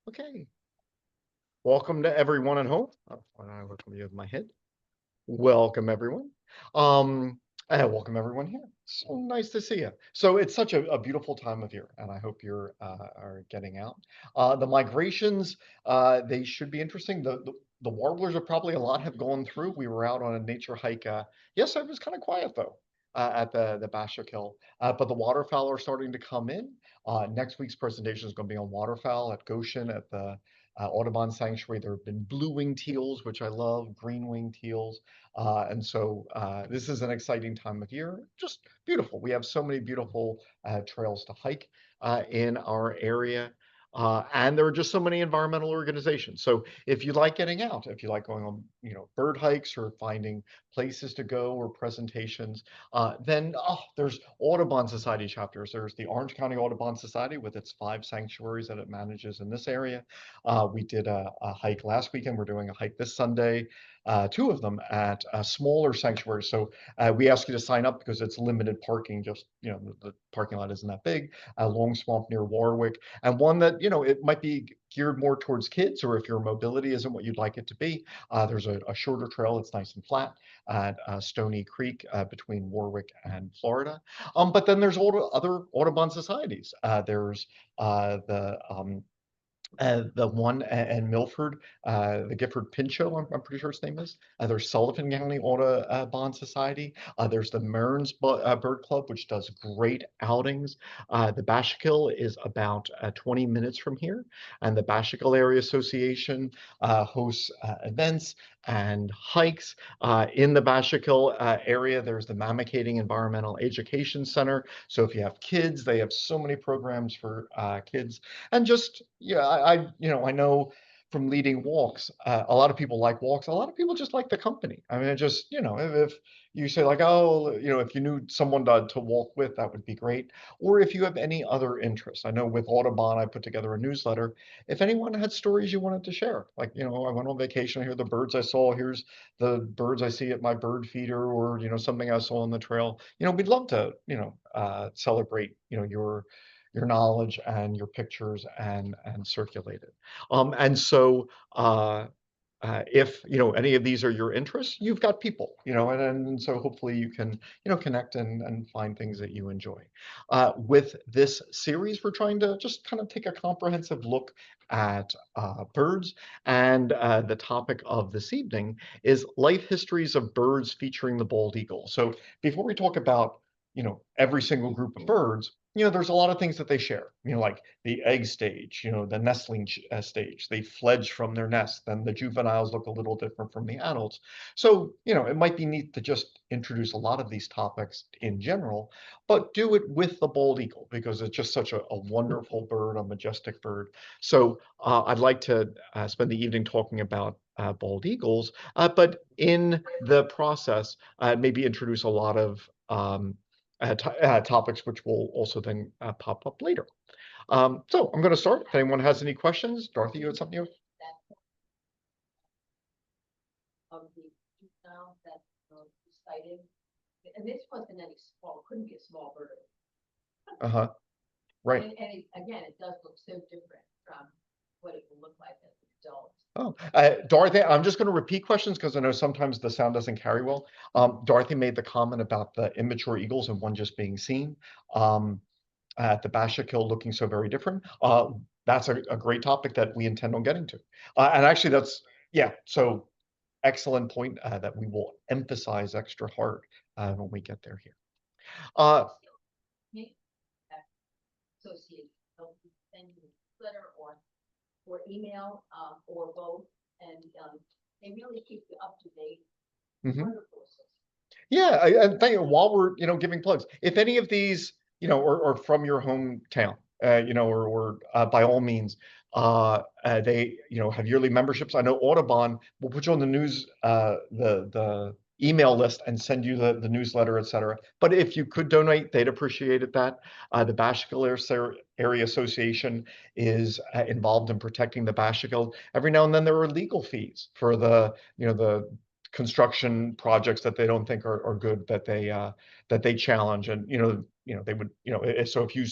Okay. Welcome to everyone at home. Why don't I welcome you with my head? Welcome everyone. Um, welcome everyone here. So nice to see you. So it's such a beautiful time of year, and I hope you're are getting out. The migrations, they should be interesting. The warblers are probably a lot have gone through. We were out on a nature hike. Yes, it was kind of quiet though. At the Bashak but the waterfowl are starting to come in. Next week's presentation is going to be on waterfowl at Goshen at the Audubon Sanctuary. There have been blue-winged teals, which I love, green-winged teals. This is an exciting time of year, just beautiful. We have so many beautiful trails to hike in our area. And there are just so many environmental organizations. So if you like getting out, if you like going on, bird hikes or finding places to go or presentations, then there's Audubon Society chapters. There's the Orange County Audubon Society with its 5 sanctuaries that it manages in this area. We did a hike last weekend. We're doing a hike this Sunday, 2 of them at a smaller sanctuary. So we ask you to sign up because it's limited parking. Just the parking lot isn't that big. Long Swamp near Warwick, and one that it might be geared more towards kids, or if your mobility isn't what you'd like it to be. There's a shorter trail that's nice and flat at Stony Creek between Warwick and Florida. But then there's other Audubon societies. There's the one in Milford, the Gifford Pinchot, I'm pretty sure its name is. There's Sullivan County Audubon Society. There's the Mearns Bird Club, which does great outings. The Bashakill is about 20 minutes from here, and the Bashakill Area Association hosts events and hikes. In the Bashakill area, there's the Mamakating Environmental Education Center. So if you have kids, they have so many programs for kids. And just yeah, I know from leading walks, a lot of people like walks. A lot of people just like the company. I mean, it just if you say like, oh, if you knew someone to walk with, that would be great. Or if you have any other interests, I know with Audubon, I put together a newsletter. If anyone had stories you wanted to share, like I went on vacation. Here are the birds I saw. Here's the birds I see at my bird feeder, or something I saw on the trail. We'd love to celebrate your knowledge and your pictures and circulate it. And so if any of these are your interests, you've got people, and so hopefully you can connect and find things that you enjoy. With this series, we're trying to just kind of take a comprehensive look at birds, and the topic of this evening is life histories of birds featuring the bald eagle. So before we talk about every single group of birds, there's a lot of things that they share, like the egg stage, the nestling stage. They fledge from their nest, then the juveniles look a little different from the adults. So, it might be neat to just introduce a lot of these topics in general, but do it with the bald eagle because it's just such a wonderful bird, a majestic bird. So I'd like to spend the evening talking about bald eagles, but in the process, maybe introduce a lot of topics which will also then pop up later. So I'm going to start. If anyone has any questions, Dorothy, you had something? Of the juvenile that cited, and this wasn't any small, couldn't be a small bird. Uh-huh. Right. Again, it does look so different from what it will look like as an adult. Oh, Dorothy, I'm just going to repeat questions because I know sometimes the sound doesn't carry well. Dorothy made the comment about the immature eagles and one just being seen. At the Bashakill looking so very different. That's a great topic that we intend on getting to. And actually yeah, so excellent point that we will emphasize extra hard when we get there here. Association, they'll send you a letter or email or both, and they really keep you up to date. Wonderful. Yeah, and thank you. While we're giving plugs, if any of these or from your hometown, or by all means, they have yearly memberships. I know Audubon will put you on the news, the email list and send you the newsletter, etc. But if you could donate, they'd appreciate it. That the Bashakill Area Association is involved in protecting the Bashakill. Every now and then there are legal fees for the construction projects that they don't think are good that that they challenge. And, they would, so if you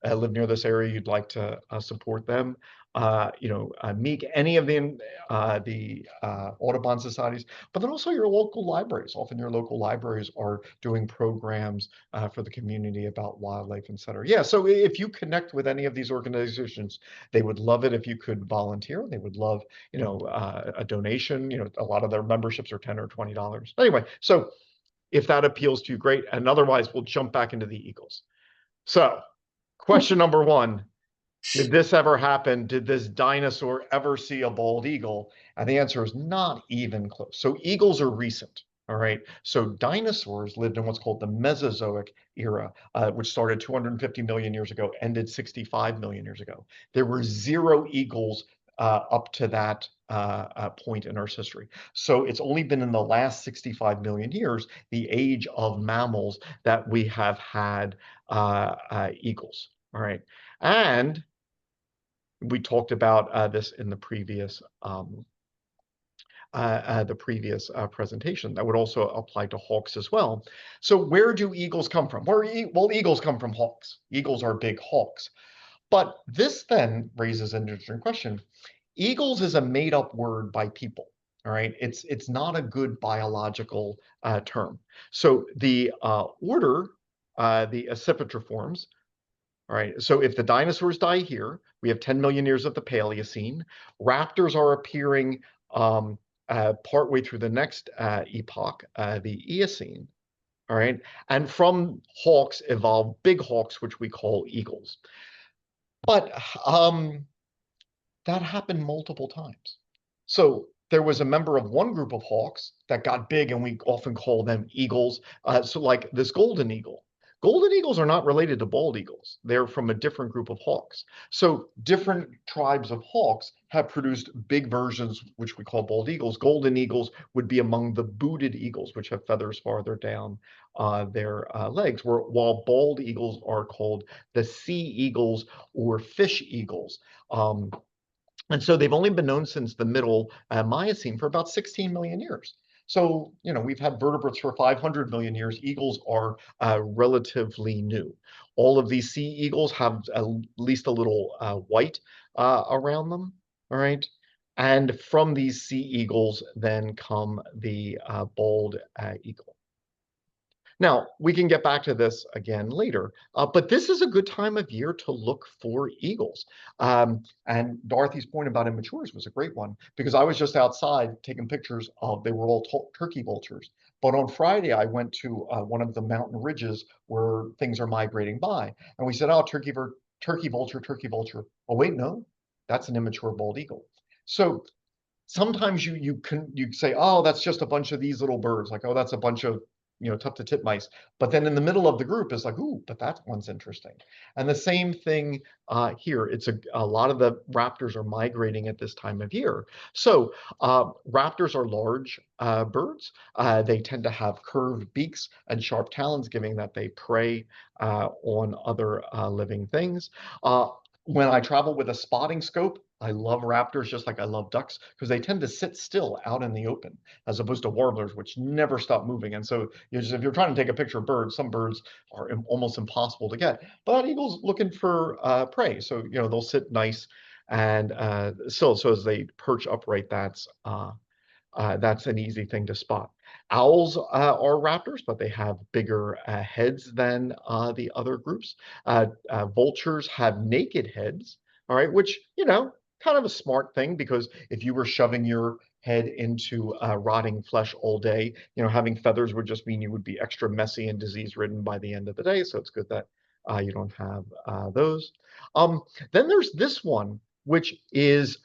live near this area, you'd like to support them. Meek, any of the Audubon societies, but then also your local libraries. Often your local libraries are doing programs for the community about wildlife, et cetera. Yeah, so if you connect with any of these organizations, they would love it if you could volunteer. They would love, a donation. A lot of their memberships are $10 or $20. Anyway, so if that appeals to you, great. And otherwise, we'll jump back into the Eagles. So, question number one. Did this ever happen? Did this dinosaur ever see a bald eagle? And the answer is not even close. So eagles are recent, all right? So dinosaurs lived in what's called the Mesozoic era, which started 250 million years ago, ended 65 million years ago. There were 0 eagles up to that point in Earth's history. So it's only been in the last 65 million years, the age of mammals, that we have had eagles, all right? And we talked about this in the previous presentation. That would also apply to hawks as well. So where do eagles come from? Well, eagles come from hawks. Eagles are big hawks. But this then raises an interesting question. Eagles is a made-up word by people. All right, it's not a good biological term. So the order, the accipitriforms. All right, so if the dinosaurs die here, we have 10 million years of the Paleocene. Raptors are appearing partway through the next epoch, the Eocene. All right, and from hawks evolved big hawks, which we call eagles. But that happened multiple times. So there was a member of one group of hawks that got big, and we often call them eagles. So like this golden eagle. Golden eagles are not related to bald eagles. They're from a different group of hawks. So different tribes of hawks have produced big versions, which we call bald eagles. Golden eagles would be among the booted eagles, which have feathers farther down their legs, while bald eagles are called the sea eagles or fish eagles. And so they've only been known since the middle Miocene for about 16 million years. So, we've had vertebrates for 500 million years. Eagles are relatively new. All of these sea eagles have at least a little white around them, all right? And from these sea eagles then come the bald eagle. Now, we can get back to this again later, but this is a good time of year to look for eagles. And Dorothy's point about immatures was a great one, because I was just outside taking pictures of, they were all turkey vultures. But on Friday, I went to one of the mountain ridges where things are migrating by. And we said, oh, turkey vulture, turkey vulture. Oh, wait, no, that's an immature bald eagle. So sometimes you say, oh, that's just a bunch of these little birds. Like, oh, that's a bunch of tough to titmice. But then in the middle of the group is like, ooh, but that one's interesting. And the same thing here. It's a lot of the raptors are migrating at this time of year. So raptors are large birds. They tend to have curved beaks and sharp talons, giving that they prey on other living things. When I travel with a spotting scope, I love raptors just like I love ducks, because they tend to sit still out in the open, as opposed to warblers, which never stop moving. And so if you're trying to take a picture of birds, some birds are almost impossible to get. But eagles looking for prey, so they'll sit nice and still. So as they perch upright, that's an easy thing to spot. Owls are raptors, but they have bigger heads than the other groups. Vultures have naked heads, all right, which, kind of a smart thing, because if you were shoving your head into rotting flesh all day, having feathers would just mean you would be extra messy and disease-ridden by the end of the day. So it's good that you don't have those. Then there's this one, which is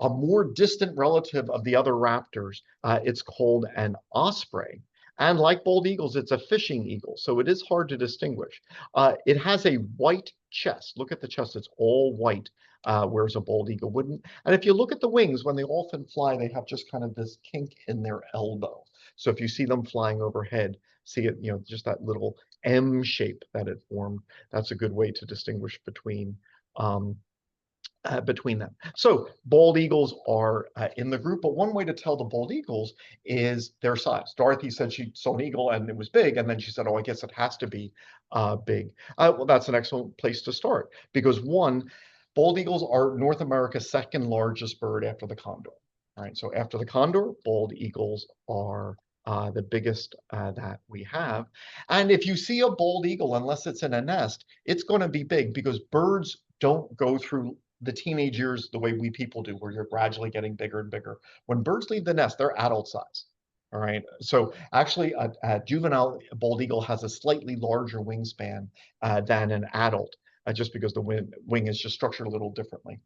a more distant relative of the other raptors. It's called an osprey. And like bald eagles, it's a fishing eagle, so it is hard to distinguish. It has a white chest. Look at the chest, it's all white, whereas a bald eagle wouldn't. And if you look at the wings, when they often fly, they have just kind of this kink in their elbow. So if you see them flying overhead, see it, just that little M shape that it formed, that's a good way to distinguish between between them. So bald eagles are in the group, but one way to tell the bald eagles is their size. Dorothy said she saw an eagle and it was big, and then she said, oh, I guess it has to be big. Well, that's an excellent place to start because one, bald eagles are North America's second largest bird after the condor. All right, so after the condor, bald eagles are the biggest that we have. And if you see a bald eagle, unless it's in a nest, it's going to be big because birds don't go through the teenage years the way we people do, where you're gradually getting bigger and bigger. When birds leave the nest, they're adult size. All right. So actually, a juvenile bald eagle has a slightly larger wingspan than an adult, just because the wing is just structured a little differently.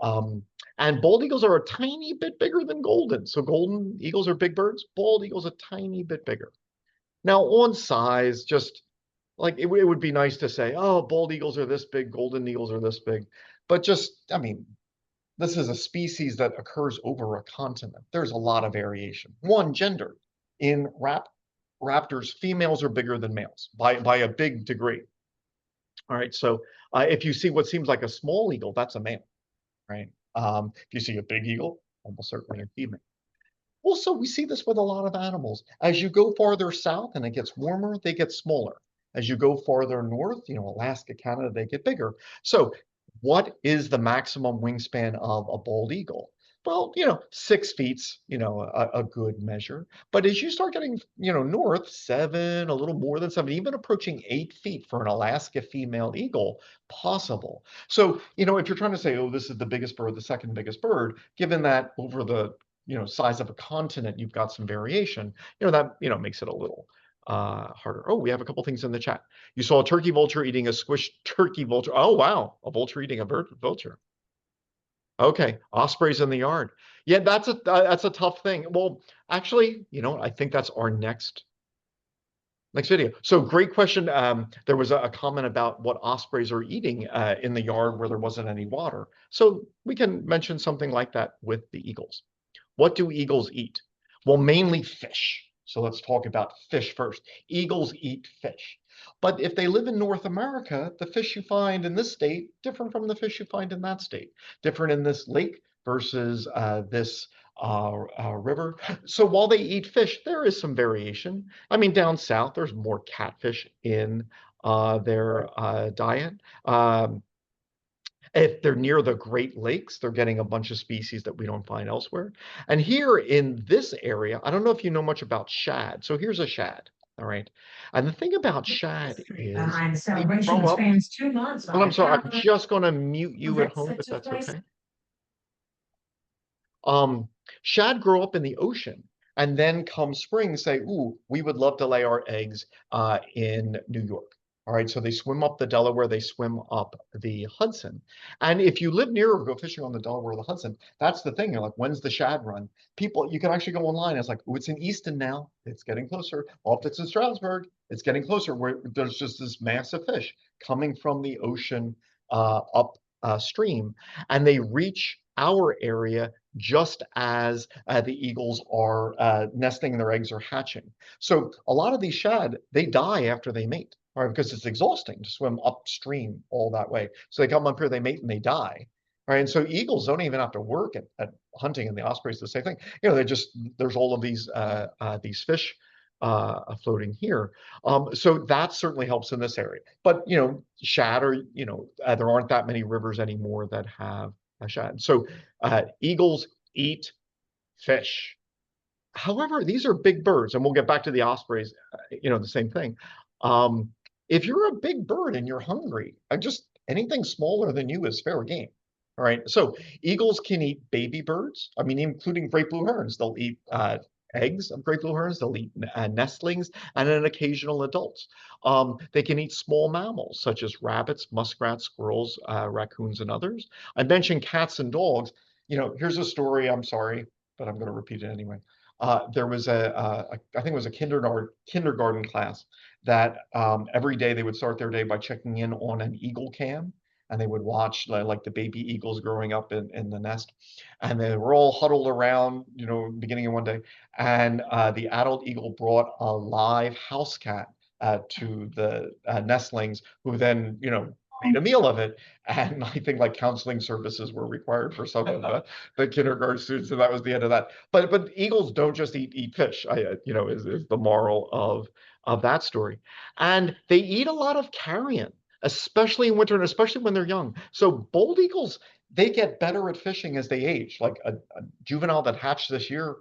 Um, and bald eagles are a tiny bit bigger than golden. So golden eagles are big birds. Bald eagles a tiny bit bigger. Now on size, just like it would be nice to say, oh, bald eagles are this big, golden eagles are this big. But just, I mean, this is a species that occurs over a continent. There's a lot of variation. One, gender. In raptors, females are bigger than males by a big degree. All right, so if you see what seems like a small eagle, that's a male, right? If you see a big eagle, almost certainly a female. Also, we see this with a lot of animals. As you go farther south and it gets warmer, they get smaller. As you go farther north, Alaska, Canada, they get bigger. So what is the maximum wingspan of a bald eagle? Well, 6 feet's, a good measure. But as you start getting, north, 7, a little more than 7, even approaching 8 feet for an Alaska female eagle, possible. So, if you're trying to say, oh, this is the biggest bird, the second biggest bird, given that over the size of a continent, you've got some variation, that, makes it a little harder. Oh, we have a couple things in the chat. You saw a turkey vulture eating a squished turkey vulture. Oh, wow. A vulture eating a bird vulture. Okay. Ospreys in the yard. Yeah, that's a tough thing. Well, actually, I think that's our next video. So great question. There was a comment about what ospreys are eating in the yard where there wasn't any water. So we can mention something like that with the eagles. What do eagles eat? Well, mainly fish. So let's talk about fish first. Eagles eat fish. But if they live in North America, the fish you find in this state, different from the fish you find in that state, different in this lake versus this river. So while they eat fish, there is some variation. I mean, down south, there's more catfish in their diet. If they're near the Great Lakes, they're getting a bunch of species that we don't find elsewhere. And here in this area, I don't know if you know much about shad. So here's a shad, all right? And the thing about shad is behind the they celebration grow up. spans 2 months. Well, I'm sorry, I'm just going to mute you at home if that's Place. okay. Shad grow up in the ocean, and then come spring say, ooh, we would love to lay our eggs in New York. All right, so they swim up the Delaware, they swim up the Hudson. And if you live near or go fishing on the Delaware or the Hudson, that's the thing. You're like, when's the shad run? People, you can actually go online. It's like, oh, it's in Easton now. It's getting closer. Well, if it's in Stroudsburg, it's getting closer, where there's just this massive fish coming from the ocean up stream, and they reach our area just as the eagles are nesting their eggs or hatching. So a lot of these shad, they die after they mate, right? Because it's exhausting to swim upstream all that way. So they come up here, they mate, and they die. Right. And so eagles don't even have to work at hunting, and the ospreys the same thing. They just, there's all of these fish floating here. So that certainly helps in this area. But shad are, there aren't that many rivers anymore that have a shad. So eagles eat fish. However, these are big birds, and we'll get back to the ospreys, the same thing. If you're a big bird and you're hungry, just anything smaller than you is fair game. All right. So eagles can eat baby birds. I mean, including great blue herons. They'll eat eggs of great blue herons. They'll eat nestlings and an occasional adults. They can eat small mammals such as rabbits, muskrats, squirrels, raccoons, and others. I mentioned cats and dogs. Here's a story. I'm sorry, but I'm going to repeat it anyway. There was I think it was a kindergarten class that every day they would start their day by checking in on an eagle cam, and they would watch like the baby eagles growing up in the nest, and they were all huddled around, beginning of one day, and the adult eagle brought a live house cat to the nestlings, who then, made a meal of it. And I think like counseling services were required for some of the kindergarten students, and that was the end of that. But eagles don't just eat fish. Is the moral of that story. And they eat a lot of carrion, especially in winter and especially when they're young. So bald eagles, they get better at fishing as they age. Like a juvenile that hatched this year,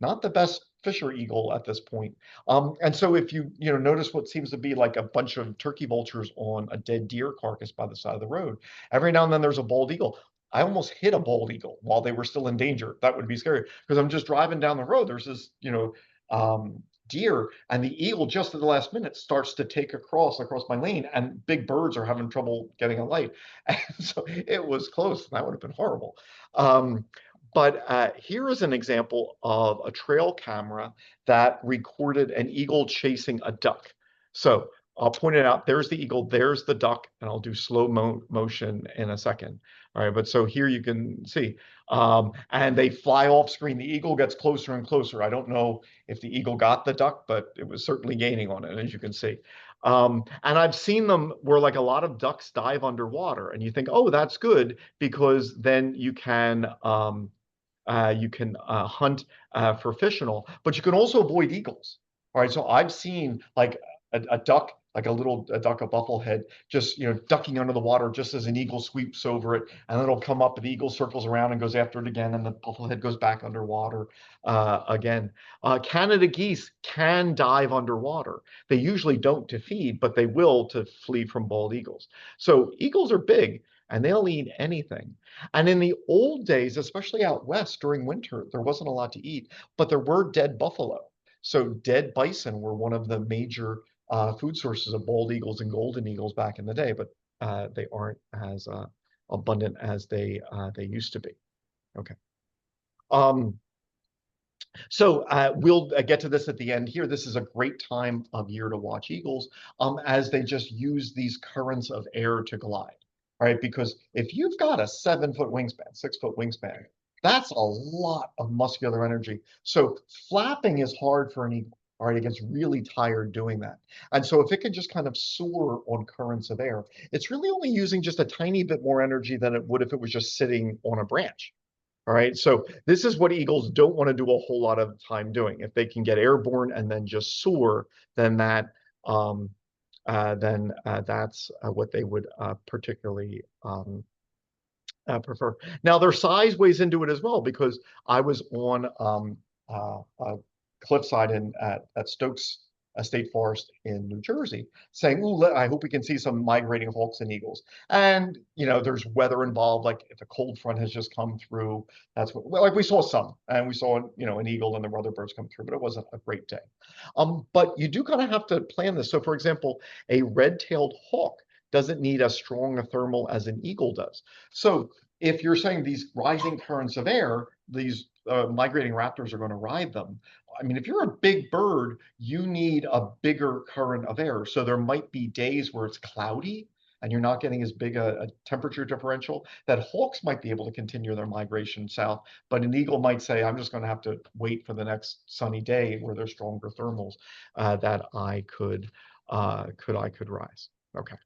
not the best fisher eagle at this point. And so if you notice what seems to be like a bunch of turkey vultures on a dead deer carcass by the side of the road, every now and then there's a bald eagle. I almost hit a bald eagle while they were still in danger. That would be scary because I'm just driving down the road. There's this, deer, and the eagle just at the last minute starts to take across my lane, and big birds are having trouble getting a light. And so it was close. That would have been horrible. But here is an example of a trail camera that recorded an eagle chasing a duck. So I'll point it out. There's the eagle, there's the duck, and I'll do slow motion in a second. All right, but so here you can see, and they fly off screen. The eagle gets closer and closer. I don't know if the eagle got the duck, but it was certainly gaining on it, as you can see. And I've seen them where like a lot of ducks dive underwater, and you think, oh, that's good because then you can hunt for fish and all, but you can also avoid eagles. All right, so I've seen like a duck, like a duck, a bufflehead, just ducking under the water just as an eagle sweeps over it, and then it'll come up, and the eagle circles around and goes after it again, and the bufflehead goes back underwater again. Canada geese can dive underwater. They usually don't to feed, but they will to flee from bald eagles. So eagles are big, and they'll eat anything. And in the old days, especially out west during winter, there wasn't a lot to eat, but there were dead buffalo. So dead bison were one of the major food sources of bald eagles and golden eagles back in the day, but they aren't as abundant as they used to be. Okay. So we'll get to this at the end here. This is a great time of year to watch eagles as they just use these currents of air to glide. All right, because if you've got a 7-foot wingspan, 6-foot wingspan, that's a lot of muscular energy. So flapping is hard for an eagle. All right, it gets really tired doing that. And so if it can just kind of soar on currents of air, it's really only using just a tiny bit more energy than it would if it was just sitting on a branch. All right, so this is what eagles don't want to do a whole lot of time doing. If they can get airborne and then just soar, then that's what they would particularly prefer. Now, their size weighs into it as well, because I was on a cliffside at Stokes State Forest in New Jersey, saying, "Ooh, I hope we can see some migrating hawks and eagles." And there's weather involved, like if a cold front has just come through. That's what, like we saw some, and we saw an eagle and there were other birds come through, but it wasn't a great day. But you do kind of have to plan this. So, for example, a red-tailed hawk doesn't need as strong a thermal as an eagle does. So if you're saying these rising currents of air, these migrating raptors are going to ride them. I mean, if you're a big bird, you need a bigger current of air. So there might be days where it's cloudy and you're not getting as big a temperature differential, that hawks might be able to continue their migration south, but an eagle might say, I'm just going to have to wait for the next sunny day where there's stronger thermals that I could rise. Okay.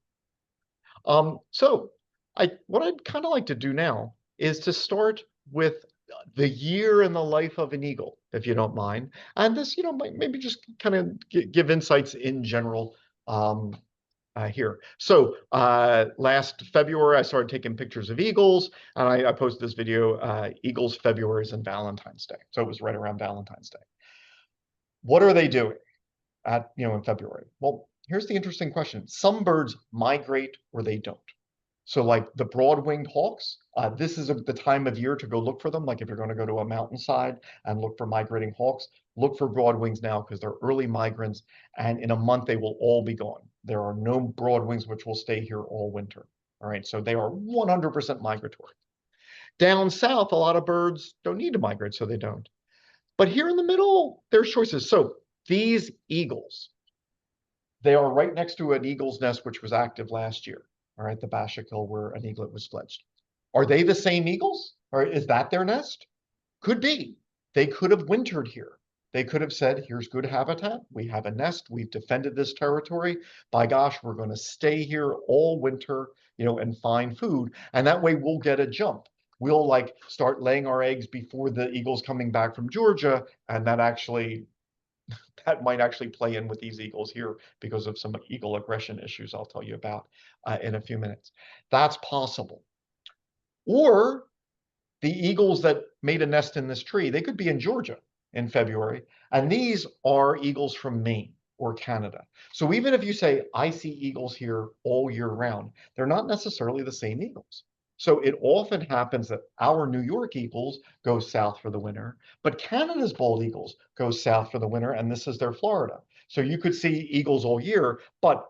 So what I'd kind of like to do now is to start with the year in the life of an eagle, if you don't mind. And this, might maybe just kind of give insights in general here. So last February, I started taking pictures of eagles, and I posted this video, Eagles, February's, and Valentine's Day. So it was right around Valentine's Day. What are they doing in February? Well, here's the interesting question. Some birds migrate or they don't. So like the broad-winged hawks, this is the time of year to go look for them. Like if you're going to go to a mountainside and look for migrating hawks, look for broadwings now because they're early migrants, and in a month they will all be gone. There are no broadwings which will stay here all winter. All right, so they are 100% migratory. Down south, a lot of birds don't need to migrate, so they don't. But here in the middle, there's choices. So these eagles, they are right next to an eagle's nest, which was active last year. All right, the Bashik-Hill where an eaglet was fledged. Are they the same eagles? Or is that their nest? Could be. They could have wintered here. They could have said, here's good habitat. We have a nest. We've defended this territory. By gosh, we're going to stay here all winter, and find food. And that way we'll get a jump. We'll like start laying our eggs before the eagles coming back from Georgia. And that might actually play in with these eagles here because of some eagle aggression issues I'll tell you about in a few minutes. That's possible. Or the eagles that made a nest in this tree, they could be in Georgia in February. And these are eagles from Maine or Canada. So even if you say, I see eagles here all year round, they're not necessarily the same eagles. So it often happens that our New York eagles go south for the winter, but Canada's bald eagles go south for the winter, and this is their Florida. So you could see eagles all year, but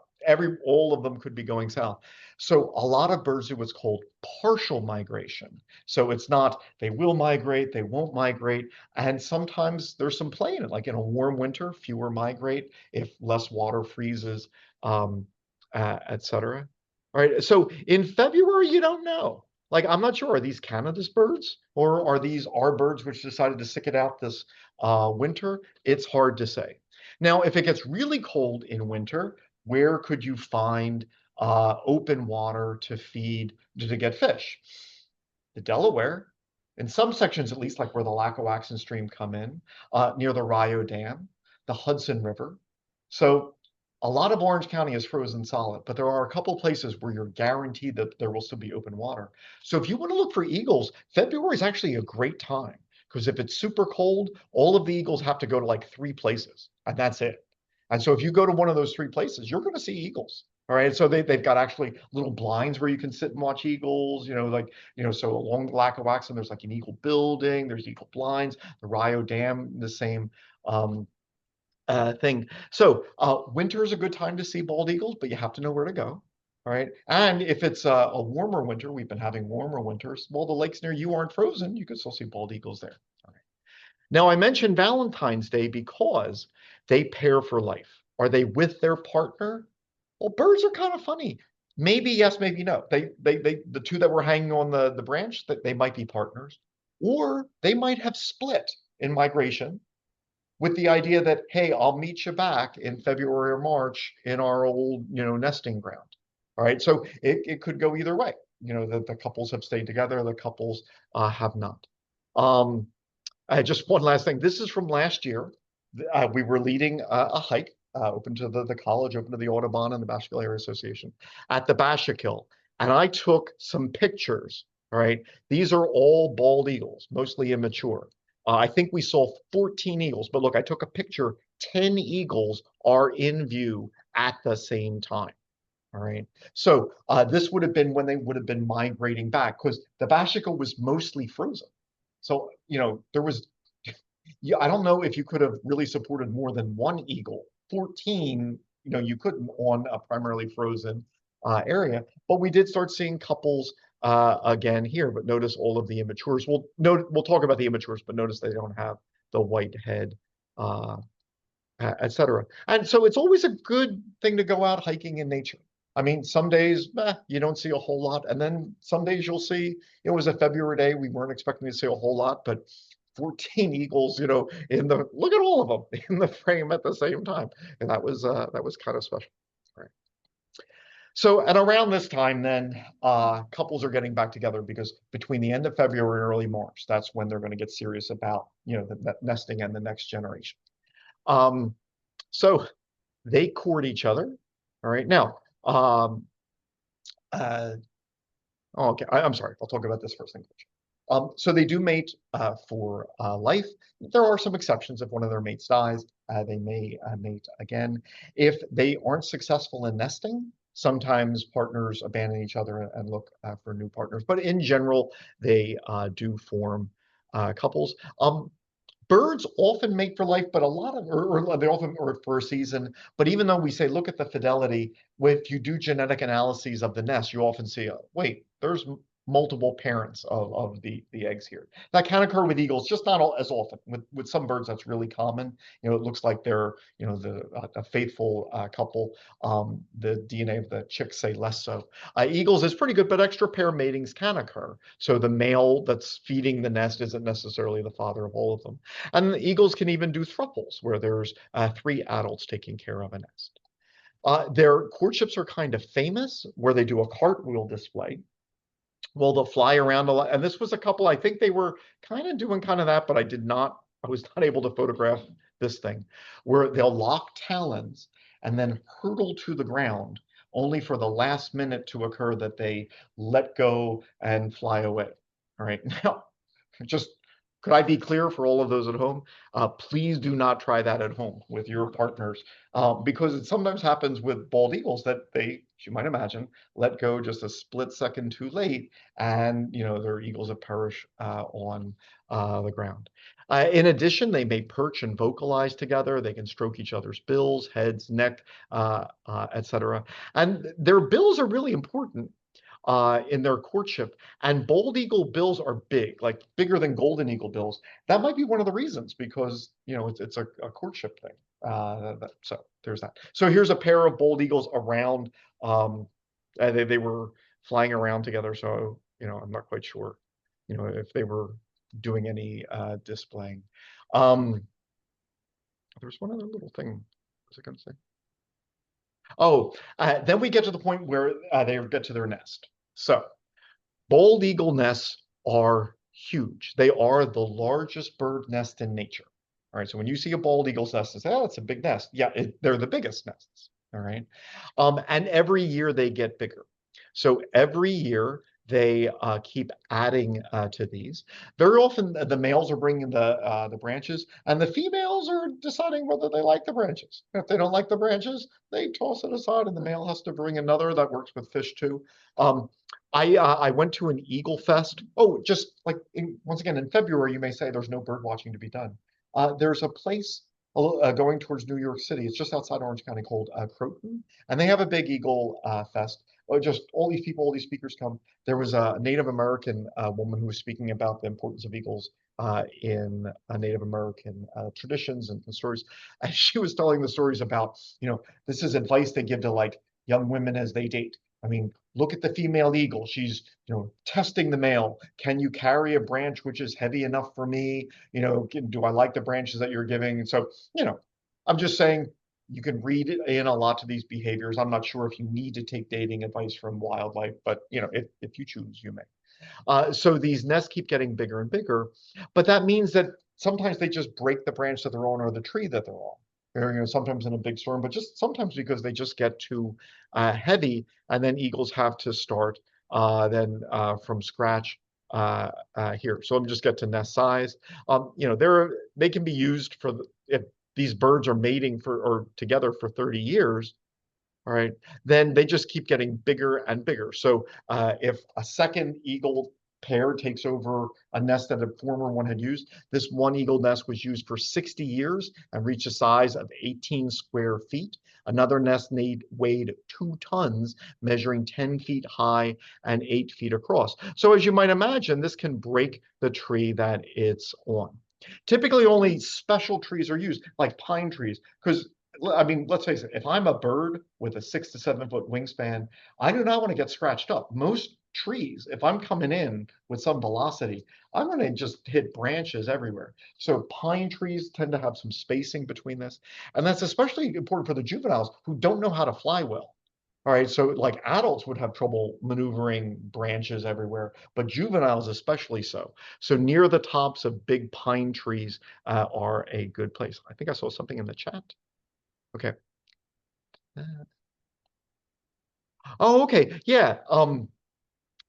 all of them could be going south. So a lot of birds do what's called partial migration. So it's not they will migrate, they won't migrate, and sometimes there's some play in it. Like in a warm winter, fewer migrate if less water freezes, etc. All right. So in February, you don't know. Like I'm not sure, are these Canada's birds or are these our birds which decided to stick it out this winter? It's hard to say. Now, if it gets really cold in winter, where could you find open water to feed to get fish? The Delaware, in some sections at least, like where the Lackawaxen Stream come in, near the Rio Dam, the Hudson River. So a lot of Orange County is frozen solid, but there are a couple places where you're guaranteed that there will still be open water. So if you want to look for eagles, February is actually a great time because if it's super cold, all of the eagles have to go to like 3 places, and that's it. And so if you go to one of those 3 places, you're going to see eagles. All right. So they've got actually little blinds where you can sit and watch eagles, so along the Lackawaxen, there's like an eagle building, there's eagle blinds, the Rio Dam, the same thing. So winter is a good time to see bald eagles, but you have to know where to go. All right. And if it's a warmer winter, we've been having warmer winters, well, the lakes near you aren't frozen, you can still see bald eagles there. All right. Now, I mentioned Valentine's Day because they pair for life. Are they with their partner? Well, birds are kind of funny. Maybe yes, maybe no. The two that were hanging on the branch, that they might be partners, or they might have split in migration with the idea that, hey, I'll meet you back in February or March in our old, nesting ground. All right, so it could go either way. The couples have stayed together, the couples have not. Just one last thing. This is from last year. We were leading a hike open to the college, open to the Audubon and the Bashkill Area Association at the Bashakill. And I took some pictures. All right. These are all bald eagles, mostly immature. I think we saw 14 eagles, but look, I took a picture. 10 eagles are in view at the same time. All right. So this would have been when they would have been migrating back because the Bashakill was mostly frozen. So, there was, yeah, I don't know if you could have really supported more than one eagle. 14, you couldn't on a primarily frozen area, but we did start seeing couples again here, but notice all of the immatures. We'll talk about the immatures, but notice they don't have the white head, etc. And so it's always a good thing to go out hiking in nature. I mean, some days you don't see a whole lot, and then some days you'll see. It was a February day; we weren't expecting to see a whole lot, but 14 eagles, look at all of them in the frame at the same time, and that was kind of special. Right. So at around this time, then couples are getting back together because between the end of February and early March, that's when they're going to get serious about the nesting and the next generation. So they court each other. All right. Now, okay, I'm sorry. I'll talk about this first thing. So they do mate for life. There are some exceptions. If one of their mates dies, they may mate again. If they aren't successful in nesting, sometimes partners abandon each other and look for new partners. But in general, they do form couples. Birds often mate for life, but a lot of, or they often, or for a season. But even though we say, look at the fidelity, if you do genetic analyses of the nest, you often see, wait, there's multiple parents of the eggs here. That can occur with eagles, just not all, as often. With some birds, that's really common. It looks like they're, a faithful couple. The DNA of the chicks say less so. Eagles is pretty good, but extra pair matings can occur. So the male that's feeding the nest isn't necessarily the father of all of them. And the eagles can even do thruples, where there's three adults taking care of a nest. Their courtships are kind of famous, where they do a cartwheel display. Well, they'll fly around a lot. And this was a couple, I think they were kind of doing kind of that, but I was not able to photograph this thing, where they'll lock talons and then hurtle to the ground, only for the last minute to occur that they let go and fly away. All right. Now, just could I be clear for all of those at home? Please do not try that at home with your partners, because it sometimes happens with bald eagles that they, as you might imagine, let go just a split second too late, and their eagles have perished on the ground. In addition, they may perch and vocalize together. They can stroke each other's bills, heads, neck, etc. And their bills are really important in their courtship. And bald eagle bills are big, like bigger than golden eagle bills. That might be one of the reasons, because it's a courtship thing. So there's that. So here's a pair of bald eagles around. They were flying around together. So I'm not quite sure, if they were doing any displaying. There's one other little thing. What was I going to say? Oh, then we get to the point where they get to their nest. So bald eagle nests are huge. They are the largest bird nest in nature. All right, so when you see a bald eagle's nest, it's, oh, it's a big nest. Yeah, they're the biggest nests. All right, and every year they get bigger. So every year they keep adding to these. Very often the males are bringing the branches, and the females are deciding whether they like the branches. If they don't like the branches, they toss it aside, and the male has to bring another. That works with fish too. I went to an Eagle Fest. Oh, just like once again in February, you may say there's no bird watching to be done. There's a place going towards New York City. It's just outside Orange County, called Croton, and they have a big Eagle Fest. Just all these people, all these speakers come. There was a Native American woman who was speaking about the importance of eagles in Native American traditions and stories. And she was telling the stories about, this is advice they give to like young women as they date. I mean, look at the female eagle. She's, testing the male. Can you carry a branch which is heavy enough for me? Do I like the branches that you're giving? And so, I'm just saying, you can read in a lot of these behaviors. I'm not sure if you need to take dating advice from wildlife, but if you choose, you may. So these nests keep getting bigger and bigger, but that means that sometimes they just break the branch that they're on or the tree that they're on. Or, sometimes in a big storm, but just sometimes because they just get too heavy, and then eagles have to start then from scratch here. So let me just get to nest size. They can be used for if these birds are mating for or together for 30 years. All right, then they just keep getting bigger and bigger. So if a second eagle pair takes over a nest that a former one had used, this one eagle nest was used for 60 years and reached a size of 18 square feet. Another nest weighed 2 tons, measuring 10 feet high and 8 feet across. So as you might imagine, this can break the tree that it's on. Typically, only special trees are used, like pine trees, because I mean, let's face it, if I'm a bird with a 6 to 7 foot wingspan, I do not want to get scratched up. Most trees, if I'm coming in with some velocity, I'm going to just hit branches everywhere. So pine trees tend to have some spacing between this. And that's especially important for the juveniles who don't know how to fly well. All right, so like adults would have trouble maneuvering branches everywhere, but juveniles especially so. So near the tops of big pine trees are a good place. I think I saw something in the chat. Okay. Oh, okay. Yeah.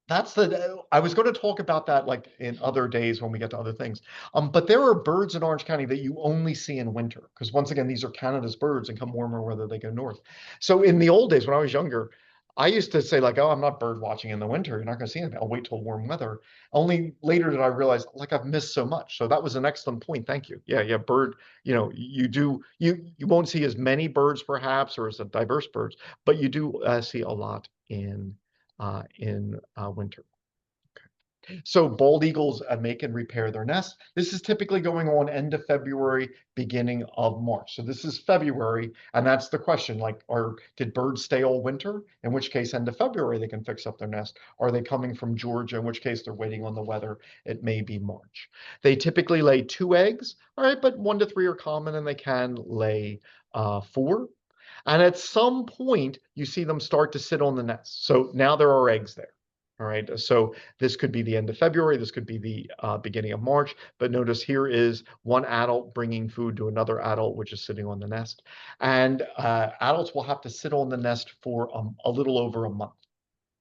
That's I was going to talk about that like in other days when we get to other things. But there are birds in Orange County that you only see in winter, because once again, these are Canada's birds and come warmer whether they go north. So in the old days, when I was younger, I used to say like, oh, I'm not bird watching in the winter. You're not going to see anything. I'll wait till warm weather. Only later did I realize like I've missed so much. So that was an excellent point. Thank you. Yeah, yeah. Bird, you won't see as many birds perhaps, or as a diverse birds, but you do see a lot in winter. So bald eagles make and repair their nests. This is typically going on end of February, beginning of March. So this is February, and that's the question, like, did birds stay all winter? In which case, end of February, they can fix up their nest. Are they coming from Georgia? In which case, they're waiting on the weather. It may be March. They typically lay 2 eggs, all right, but 1 to 3 are common, and they can lay 4. And at some point, you see them start to sit on the nest. So now there are eggs there. All right, so this could be the end of February, this could be the beginning of March, but notice here is one adult bringing food to another adult, which is sitting on the nest. And adults will have to sit on the nest for a little over a month.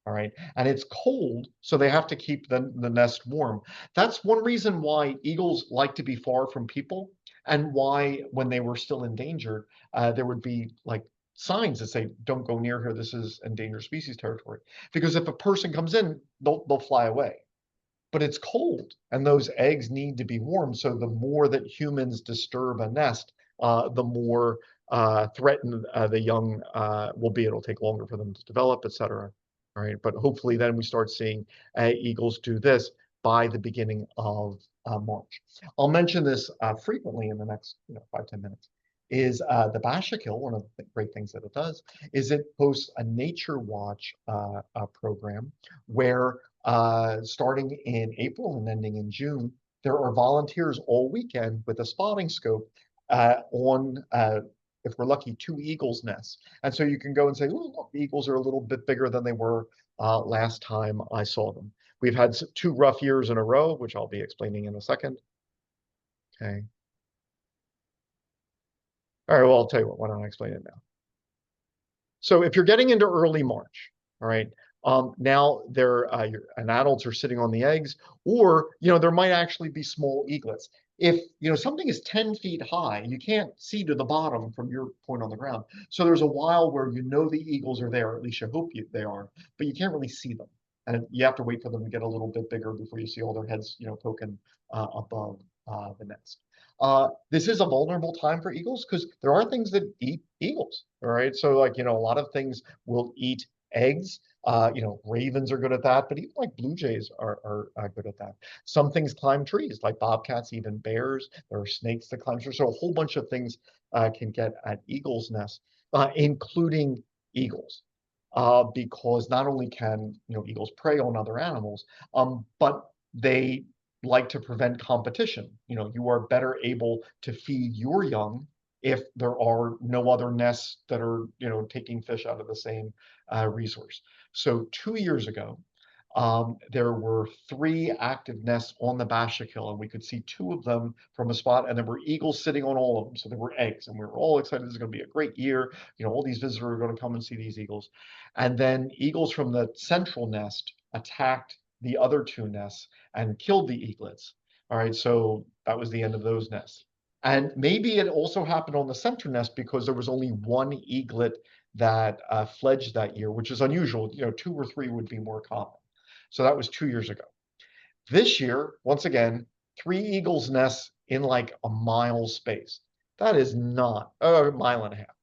All right, and it's cold, so they have to keep the nest warm. That's one reason why eagles like to be far from people, and why when they were still endangered, there would be like signs that say, "Don't go near here. This is endangered species territory." Because if a person comes in, they'll fly away. But it's cold, and those eggs need to be warm. So the more that humans disturb a nest, the more threatened the young will be. It'll take longer for them to develop, etc. All right, but hopefully then we start seeing eagles do this by the beginning of March. I'll mention this frequently in the next 5-10 minutes. Is the Bashik-Hill, one of the great things that it does, is it hosts a nature watch program where starting in April and ending in June, there are volunteers all weekend with a spotting scope on, if we're lucky, 2 eagles' nests. And so you can go and say, oh, look, the eagles are a little bit bigger than they were last time I saw them. We've had 2 rough years in a row, which I'll be explaining in a second. Okay. All right, well, I'll tell you what, why don't I explain it now? So if you're getting into early March, all right, now adults are sitting on the eggs, or there might actually be small eaglets. If something is 10 feet high, you can't see to the bottom from your point on the ground. So there's a while where the eagles are there, or at least you hope they are, but you can't really see them, and you have to wait for them to get a little bit bigger before you see all their heads, poking above the nest. This is a vulnerable time for eagles because there are things that eat eagles. All right. So like, a lot of things will eat eggs. Ravens are good at that, but even like blue jays are good at that. Some things climb trees, like bobcats, even bears. There are snakes that climb trees. So a whole bunch of things can get at eagles' nests, including eagles. Because not only can eagles prey on other animals, but they like to prevent competition. You are better able to feed your young if there are no other nests that are, taking fish out of the same resource. So 2 years ago, there were 3 active nests on the Bashik-Hill, and we could see 2 of them from a spot, and there were eagles sitting on all of them. So there were eggs, and we were all excited. This is going to be a great year. All these visitors are going to come and see these eagles. And then eagles from the central nest attacked the other 2 nests and killed the eaglets. All right, so that was the end of those nests. And maybe it also happened on the center nest because there was only 1 eaglet that fledged that year, which is unusual. 2 or 3 would be more common. So that was 2 years ago. This year, once again, 3 eagles' nests in like a mile space. That is not a mile and a half.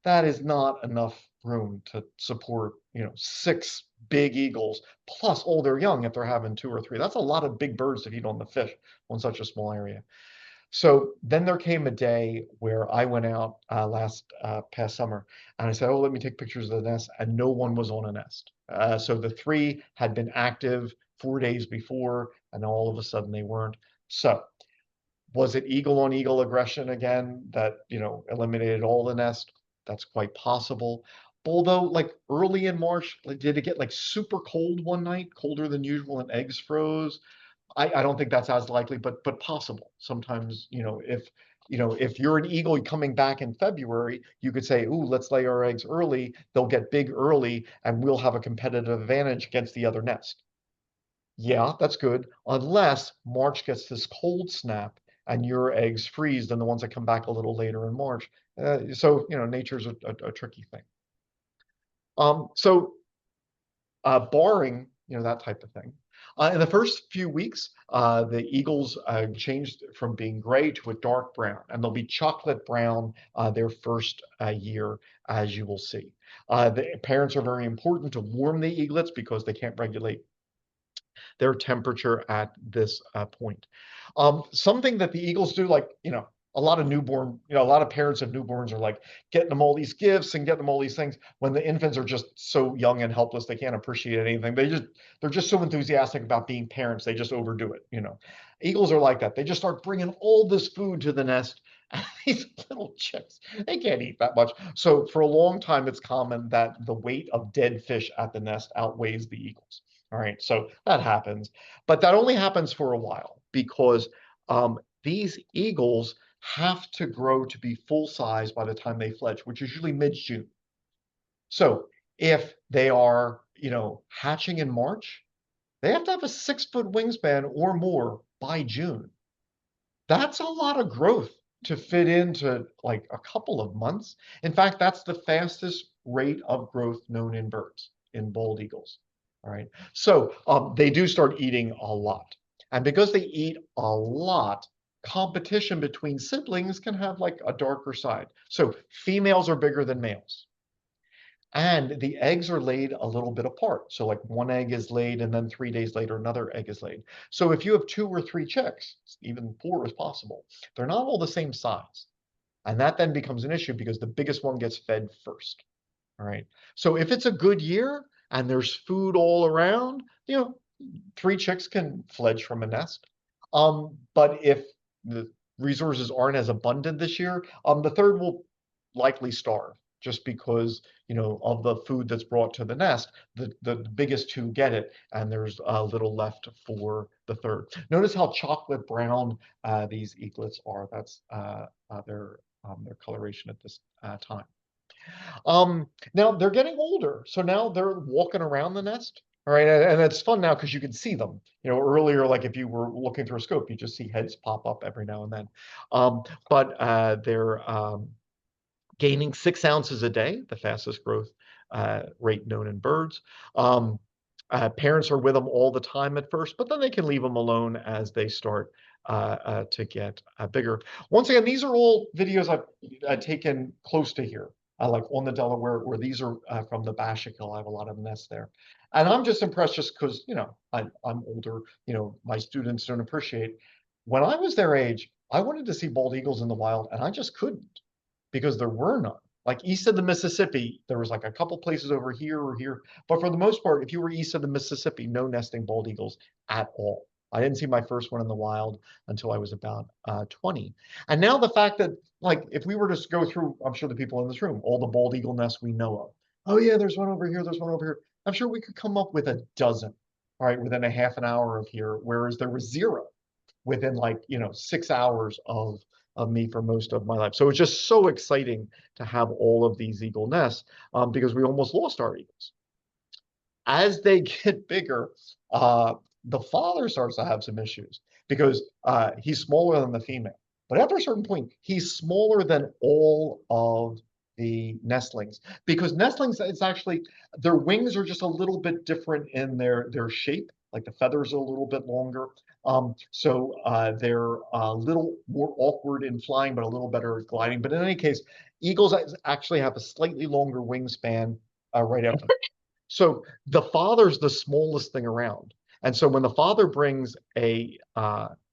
That is not enough room to support, 6 big eagles plus all their young if they're having 2 or 3. That's a lot of big birds to feed on the fish on such a small area. So then there came a day where I went out last past summer, and I said, "Oh, let me take pictures of the nest," and no one was on a nest. So the 3 had been active 4 days before, and all of a sudden they weren't. So was it eagle on eagle aggression again that eliminated all the nest? That's quite possible. Although, like early in March, like, did it get like super cold one night, colder than usual, and eggs froze? I don't think that's as likely, but possible. Sometimes, if you're an eagle coming back in February, you could say, "Ooh, let's lay our eggs early. They'll get big early, and we'll have a competitive advantage against the other nest." Yeah, that's good, unless March gets this cold snap and your eggs freeze, then the ones that come back a little later in March. So, nature's a tricky thing. So barring that type of thing. In the first few weeks, the eagles changed from being gray to a dark brown, and they'll be chocolate brown their first year, as you will see. The parents are very important to warm the eaglets because they can't regulate their temperature at this point. Something that the eagles do, like, a lot of newborn, a lot of parents of newborns are like getting them all these gifts and getting them all these things when the infants are just so young and helpless, they can't appreciate anything. They're just so enthusiastic about being parents, they just overdo it. Eagles are like that. They just start bringing all this food to the nest. And these little chicks, they can't eat that much. So for a long time, it's common that the weight of dead fish at the nest outweighs the eagles. All right, so that happens, but that only happens for a while because these eagles have to grow to be full size by the time they fledge, which is usually mid-June. So if they are, hatching in March, they have to have a 6-foot wingspan or more by June. That's a lot of growth to fit into like a couple of months. In fact, that's the fastest rate of growth known in birds, in bald eagles. All right. So they do start eating a lot. And because they eat a lot, competition between siblings can have like a darker side. So females are bigger than males. And the eggs are laid a little bit apart. So like one egg is laid and then 3 days later, another egg is laid. So if you have 2 or 3 chicks, even 4 is possible, they're not all the same size. And that then becomes an issue because the biggest one gets fed first. All right. So if it's a good year and there's food all around, 3 chicks can fledge from a nest. But if the resources aren't as abundant this year, the third will likely starve just because, of the food that's brought to the nest. The biggest 2 get it, and there's a little left for the third. Notice how chocolate brown these eaglets are. That's their coloration at this time. Now they're getting older, so now they're walking around the nest. All right, and it's fun now because you can see them. Earlier, like if you were looking through a scope, you just see heads pop up every now and then. But they're gaining 6 ounces a day, the fastest growth rate known in birds. Parents are with them all the time at first, but then they can leave them alone as they start to get bigger. Once again, these are all videos I've taken close to here, like on the Delaware, where these are from the Bashakill. I have a lot of nests there. And I'm just impressed just because, I'm older, my students don't appreciate. When I was their age, I wanted to see bald eagles in the wild, and I just couldn't because there were none. Like east of the Mississippi, there was like a couple places over here or here. But for the most part, if you were east of the Mississippi, no nesting bald eagles at all. I didn't see my first one in the wild until I was about 20. And now the fact that, like, if we were to go through, I'm sure the people in this room, all the bald eagle nests we know of. Oh yeah, there's one over here, there's one over here. I'm sure we could come up with a dozen, all right, within a half an hour of here, whereas there was 0 within 6 hours of me for most of my life. So it's just so exciting to have all of these eagle nests because we almost lost our eagles. As they get bigger, the father starts to have some issues because he's smaller than the female. But after a certain point, he's smaller than all of the nestlings because nestlings, it's actually, their wings are just a little bit different in their shape. Like the feathers are a little bit longer. So they're a little more awkward in flying, but a little better at gliding. But in any case, eagles actually have a slightly longer wingspan right after. So the father's the smallest thing around. And so when the father brings a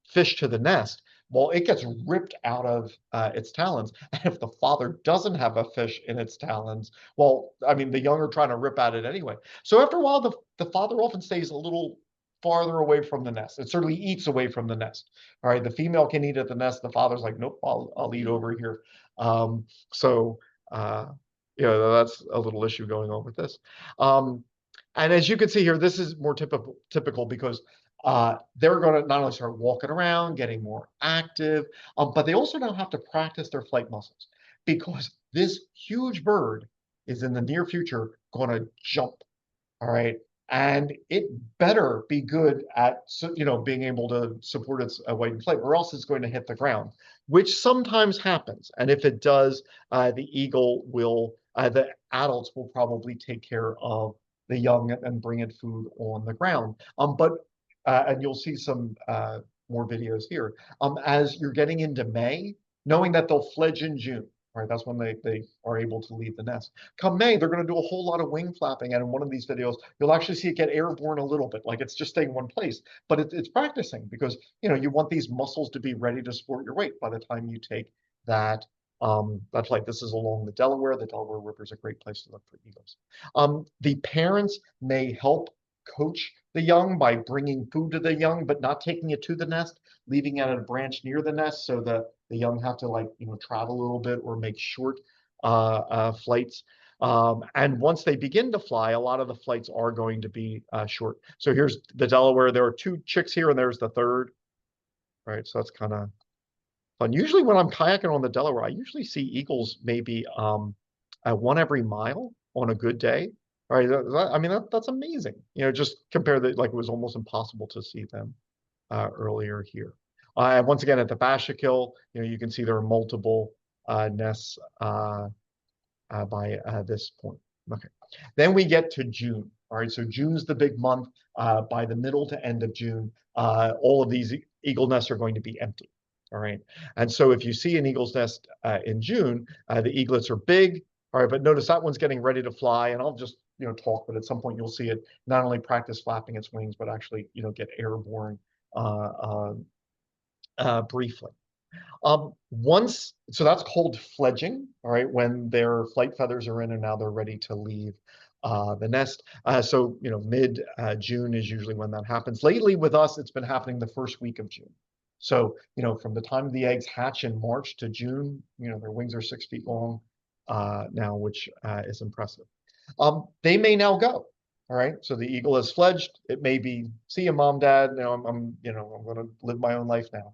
fish to the nest, well, it gets ripped out of its talons. And if the father doesn't have a fish in its talons, well, I mean, the young are trying to rip at it anyway. So after a while, the father often stays a little farther away from the nest. It certainly eats away from the nest. All right, the female can eat at the nest. The father's like, nope, I'll eat over here. So that's a little issue going on with this. And as you can see here, this is more typical because they're going to not only start walking around, getting more active, but they also now have to practice their flight muscles because this huge bird is in the near future going to jump. All right. And it better be good at, being able to support its weight and flight, or else it's going to hit the ground, which sometimes happens. And if it does, the eagle will, the adults will probably take care of the young and bring it food on the ground. And you'll see some more videos here. As you're getting into May, knowing that they'll fledge in June. Right, that's when they are able to leave the nest. Come May, they're going to do a whole lot of wing flapping, and in one of these videos, you'll actually see it get airborne a little bit, like it's just staying in one place, but it's practicing because you want these muscles to be ready to support your weight by the time you take that flight. This is along the Delaware. The Delaware River is a great place to look for eagles. The parents may help coach the young by bringing food to the young, but not taking it to the nest, leaving it at a branch near the nest so that the young have to travel a little bit or make short flights. And once they begin to fly, a lot of the flights are going to be short. So here's the Delaware. There are 2 chicks here, and there's the third. All right, so that's kind of fun. Usually when I'm kayaking on the Delaware, I usually see eagles maybe at 1 every mile on a good day. All right, I mean that's amazing. Just compare that, like it was almost impossible to see them earlier here. And once again, at the Bashakil, you can see there are multiple nests by this point. Okay, then we get to June. All right, so June's the big month. By the middle to end of June, all of these eagle nests are going to be empty. All right, and so if you see an eagle's nest in June, the eaglets are big. All right, but notice that one's getting ready to fly, and I'll just talk, but at some point you'll see it not only practice flapping its wings, but actually get airborne briefly. So that's called fledging, all right, when their flight feathers are in and now they're ready to leave the nest. So mid June is usually when that happens. Lately with us, it's been happening the first week of June. So from the time the eggs hatch in March to June, their wings are 6 feet long now, which is impressive. They may now go. All right, so the eagle has fledged. It may be, see you, mom, dad. I'm going to live my own life now.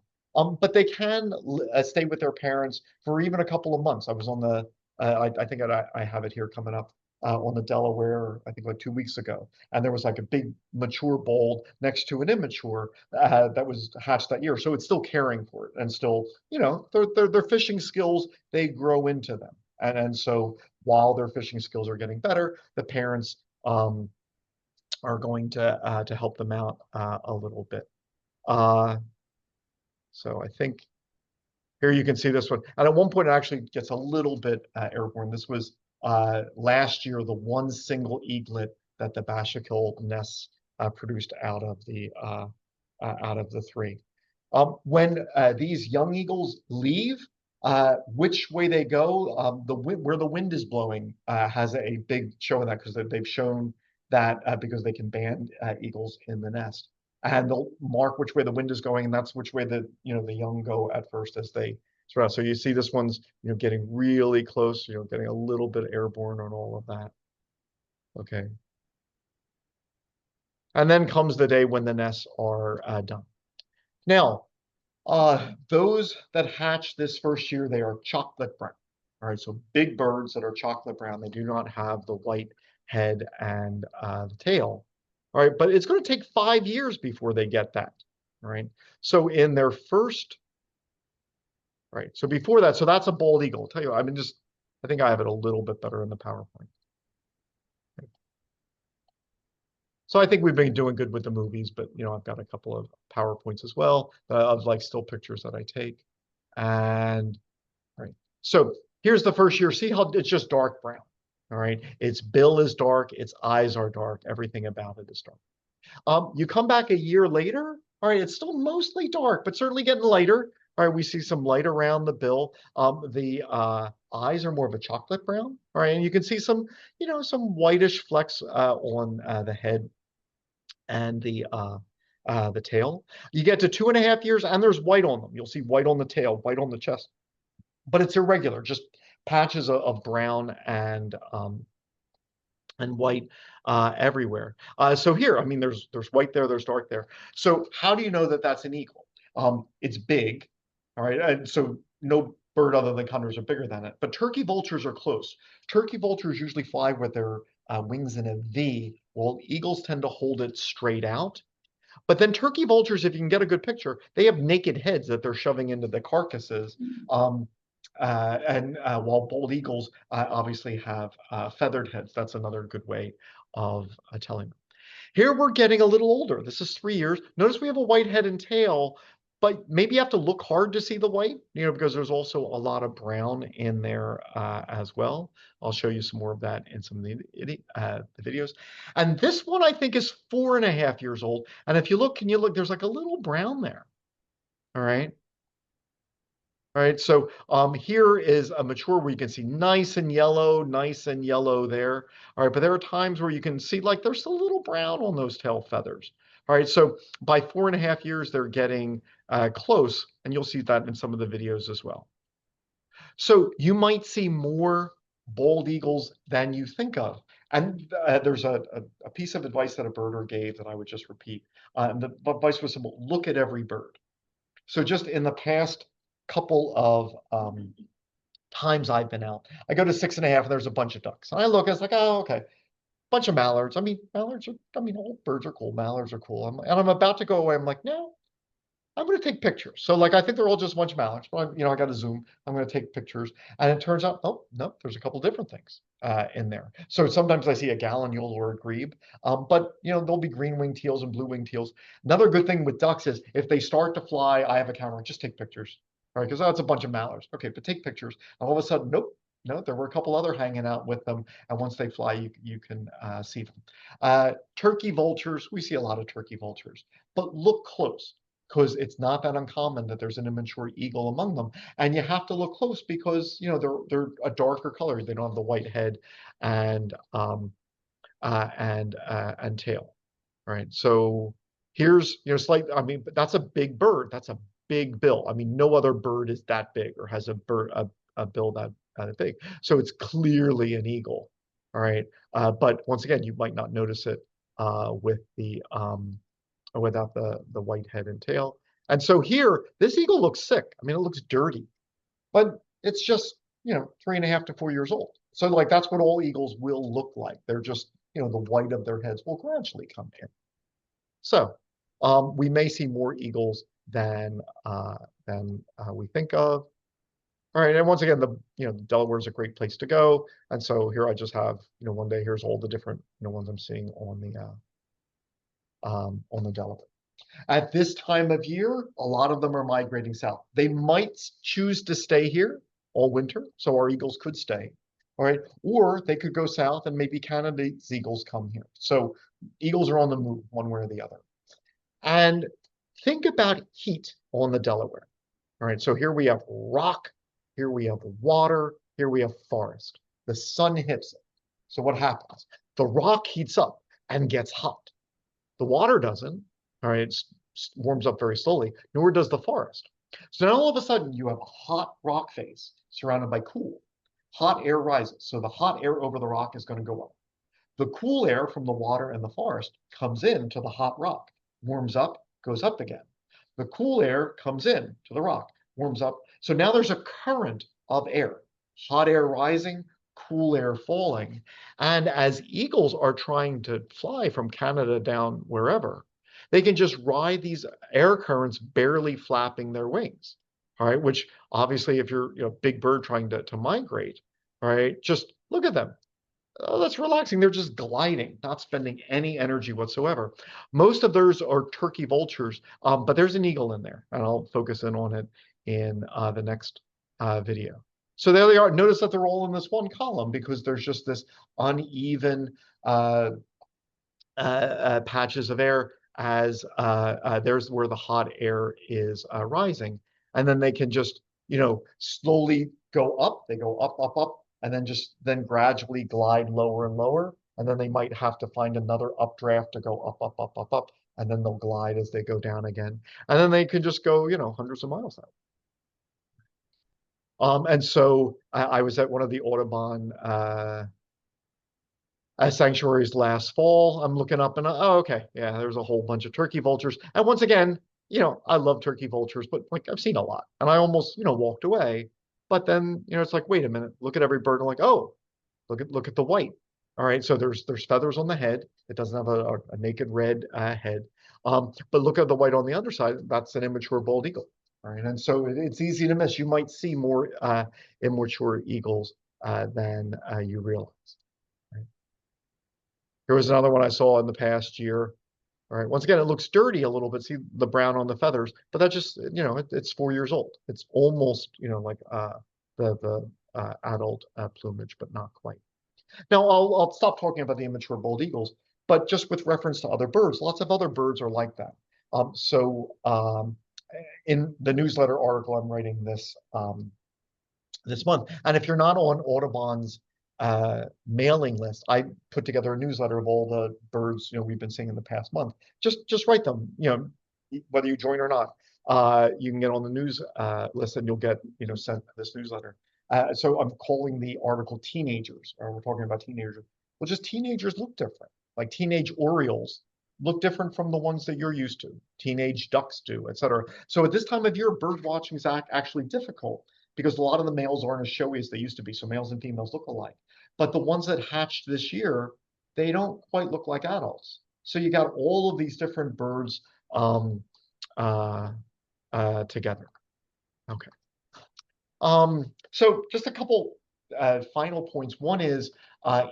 But they can stay with their parents for even a couple of months. I was on the, I think I have it here coming up on the Delaware, I think like 2 weeks ago, and there was like a big mature bold next to an immature that was hatched that year. So it's still caring for it, and still, their fishing skills, they grow into them, and so while their fishing skills are getting better, the parents are going to help them out a little bit. So I think here you can see this one. And at one point, it actually gets a little bit airborne. This was last year, the one single eaglet that the Bashakil nests produced out of the 3. When these young eagles leave, which way they go, where the wind is blowing has a big show in that, because they've shown that because they can band eagles in the nest. And they'll mark which way the wind is going, and that's which way the young go at first as they spread out. So you see this one's getting really close, getting a little bit airborne on all of that. Okay. And then comes the day when the nests are done. Now, those that hatch this first year, they are chocolate brown. All right, so big birds that are chocolate brown, they do not have the white head and the tail. All right, but it's going to take 5 years before they get that. All right, so in their first, right, so before that, so that's a bald eagle. I'll tell you, I think I have it a little bit better in the PowerPoint. So I think we've been doing good with the movies, but I've got a couple of PowerPoints as well of like still pictures that I take. And right, so here's the first year. See how it's just dark brown. All right, its bill is dark, its eyes are dark, everything about it is dark. You come back a year later, all right, it's still mostly dark, but certainly getting lighter. All right, we see some light around the bill. The eyes are more of a chocolate brown. All right, and you can see some, some whitish flecks on the head and the tail. You get to 2.5 years, and there's white on them. You'll see white on the tail, white on the chest, but it's irregular, just patches of brown and white everywhere. So here, I mean, there's white there, there's dark there. So how do you know that that's an eagle? It's big, all right, and so no bird other than condors are bigger than it. But turkey vultures are close. Turkey vultures usually fly with their wings in a V, while eagles tend to hold it straight out. But then turkey vultures, if you can get a good picture, they have naked heads that they're shoving into the carcasses. And while bald eagles obviously have feathered heads. That's another good way of telling them. Here we're getting a little older. This is 3 years. Notice we have a white head and tail, but maybe you have to look hard to see the white, because there's also a lot of brown in there as well. I'll show you some more of that in some of the videos. And this one I think is 4.5 years old. And if you look, can you look? There's like a little brown there. All right. All right, so here is a mature where you can see nice and yellow there. All right, but there are times where you can see like there's a little brown on those tail feathers. All right, so by 4.5 years, they're getting close, and you'll see that in some of the videos as well. So you might see more bald eagles than you think of. And there's a piece of advice that a birder gave that I would just repeat. And the advice was simple: look at every bird. So just in the past couple of times I've been out, I go to 6.5 and there's a bunch of ducks. And I look, it's like, oh, okay. Bunch of mallards. I mean, all birds are cool. Mallards are cool. And I'm about to go away. I'm like, no, I'm going to take pictures. So like, I think they're all just a bunch of mallards, but I got to zoom. I'm going to take pictures. And it turns out, oh, no, there's a couple different things in there. So sometimes I see a gallinule or a grebe, but there'll be green-winged teals and blue-winged teals. Another good thing with ducks is if they start to fly, I have a camera, just take pictures, right? Because that's a bunch of mallards. Okay, but take pictures. And all of a sudden, nope. No, there were a couple other hanging out with them, and once they fly, you can see them. Turkey vultures, we see a lot of turkey vultures, but look close, because it's not that uncommon that there's an immature eagle among them. And you have to look close because, they're a darker color. They don't have the white head and tail, right? So here's, I mean, but that's a big bird. That's a big bill. I mean, no other bird is that big or has a bill that big. So it's clearly an eagle, all right? But once again, you might not notice it with the without the white head and tail. And so here, this eagle looks sick. I mean, it looks dirty, but it's just, 3.5 to 4 years old. So like, that's what all eagles will look like. They're just, the white of their heads will gradually come in. So we may see more eagles than we think of. All right, and once again, Delaware is a great place to go. And so here I just have, one day, here's all the different, ones I'm seeing on the Delaware. At this time of year, a lot of them are migrating south. They might choose to stay here all winter, so our eagles could stay, all right? Or they could go south and maybe Canada's eagles come here. So eagles are on the move one way or the other. And think about heat on the Delaware, all right? So here we have rock, here we have water, here we have forest. The sun hits it. So what happens? The rock heats up and gets hot. The water doesn't, all right? It warms up very slowly, nor does the forest. So now all of a sudden you have a hot rock face surrounded by cool. Hot air rises. So the hot air over the rock is going to go up. The cool air from the water and the forest comes into the hot rock, warms up, goes up again. The cool air comes in to the rock, warms up. So now there's a current of air, hot air rising, cool air falling. And as eagles are trying to fly from Canada down wherever, they can just ride these air currents barely flapping their wings, all right? Which obviously, if you're a big bird trying to migrate, all right, just look at them. Oh, that's relaxing. They're just gliding, not spending any energy whatsoever. Most of those are turkey vultures, but there's an eagle in there, and I'll focus in on it in the next video. So there they are. Notice that they're all in this one column because there's just this uneven patches of air as there's where the hot air is rising. And then they can just, slowly go up. They go up, up, up, and then gradually glide lower and lower. And then they might have to find another updraft to go up, up, up, up, up. And then they'll glide as they go down again. And then they can just go, hundreds of miles out. And so I was at one of the Audubon sanctuaries last fall. I'm looking up and, oh, okay, yeah, there's a whole bunch of turkey vultures. And once again, I love turkey vultures, but like I've seen a lot, and I almost, walked away. But then, it's like, wait a minute, look at every bird. I'm like, oh, look at the white. All right, so there's feathers on the head. It doesn't have a naked red head. But look at the white on the underside. That's an immature bald eagle. All right, and so it's easy to miss. You might see more immature eagles than you realize. Here was another one I saw in the past year. All right. Once again, it looks dirty a little bit. See the brown on the feathers, but that just, it's 4 years old. It's almost, like the adult plumage, but not quite. Now, I'll stop talking about the immature bald eagles, but just with reference to other birds, lots of other birds are like that. In the newsletter article I'm writing this month, and if you're not on Audubon's mailing list, I put together a newsletter of all the birds we've been seeing in the past month. Just write them, whether you join or not. You can get on the news list, and you'll get sent this newsletter. So I'm calling the article "Teenagers," or we're talking about teenagers. Well, just teenagers look different. Like teenage orioles look different from the ones that you're used to. Teenage ducks do, etc. So at this time of year, bird watching is actually difficult because a lot of the males aren't as showy as they used to be. So males and females look alike. But the ones that hatched this year, they don't quite look like adults. So you got all of these different birds together. Okay. So just a couple final points. One is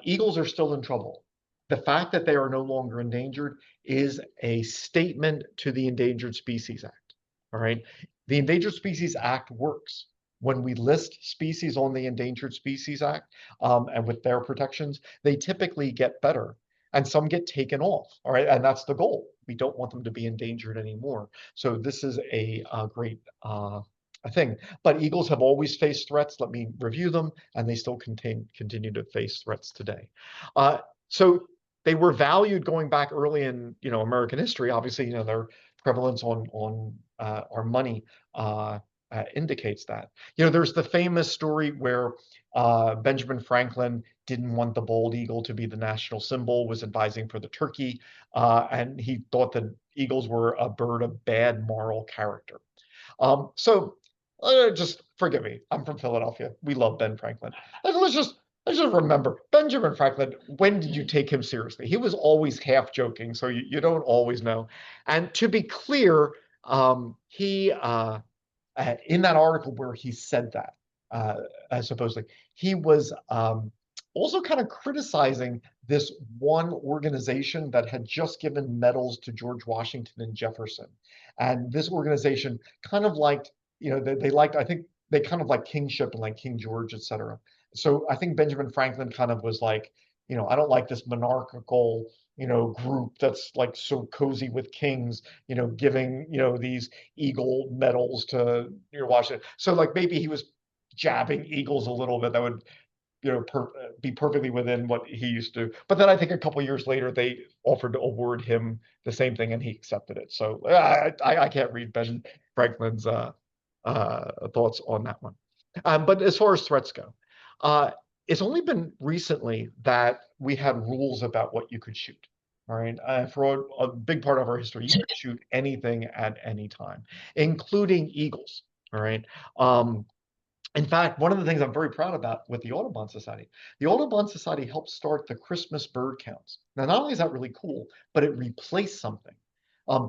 eagles are still in trouble. The fact that they are no longer endangered is a statement to the Endangered Species Act. All right. The Endangered Species Act works. When we list species on the Endangered Species Act and with their protections, they typically get better and some get taken off. All right. And that's the goal. We don't want them to be endangered anymore. So this is a great thing. But eagles have always faced threats. Let me review them, and they still continue to face threats today. So they were valued going back early in American history. Obviously, their prevalence on our money indicates that. There's the famous story where Benjamin Franklin didn't want the bald eagle to be the national symbol, was advising for the turkey, and he thought that eagles were a bird of bad moral character. So just forgive me. I'm from Philadelphia. We love Ben Franklin. Let's just remember, Benjamin Franklin, when did you take him seriously? He was always half joking, so you don't always know. And to be clear, he in that article where he said that, supposedly, he was also kind of criticizing this one organization that had just given medals to George Washington and Jefferson. And this organization kind of liked, they liked, I think they kind of like kingship and like King George, etc. So I think Benjamin Franklin kind of was like, I don't like this monarchical, group that's like so cozy with kings, giving, these eagle medals to Washington. So like maybe he was jabbing eagles a little bit. That would be perfectly within what he used to. But then I think a couple years later they offered to award him the same thing, and he accepted it. So I can't read Ben Franklin's thoughts on that one. But as far as threats go, it's only been recently that we had rules about what you could shoot. All right. For a big part of our history, you could shoot anything at any time, including eagles. All right. In fact, one of the things I'm very proud about with the Audubon Society, the Audubon Society helped start the Christmas bird counts. Now, not only is that really cool, but it replaced something.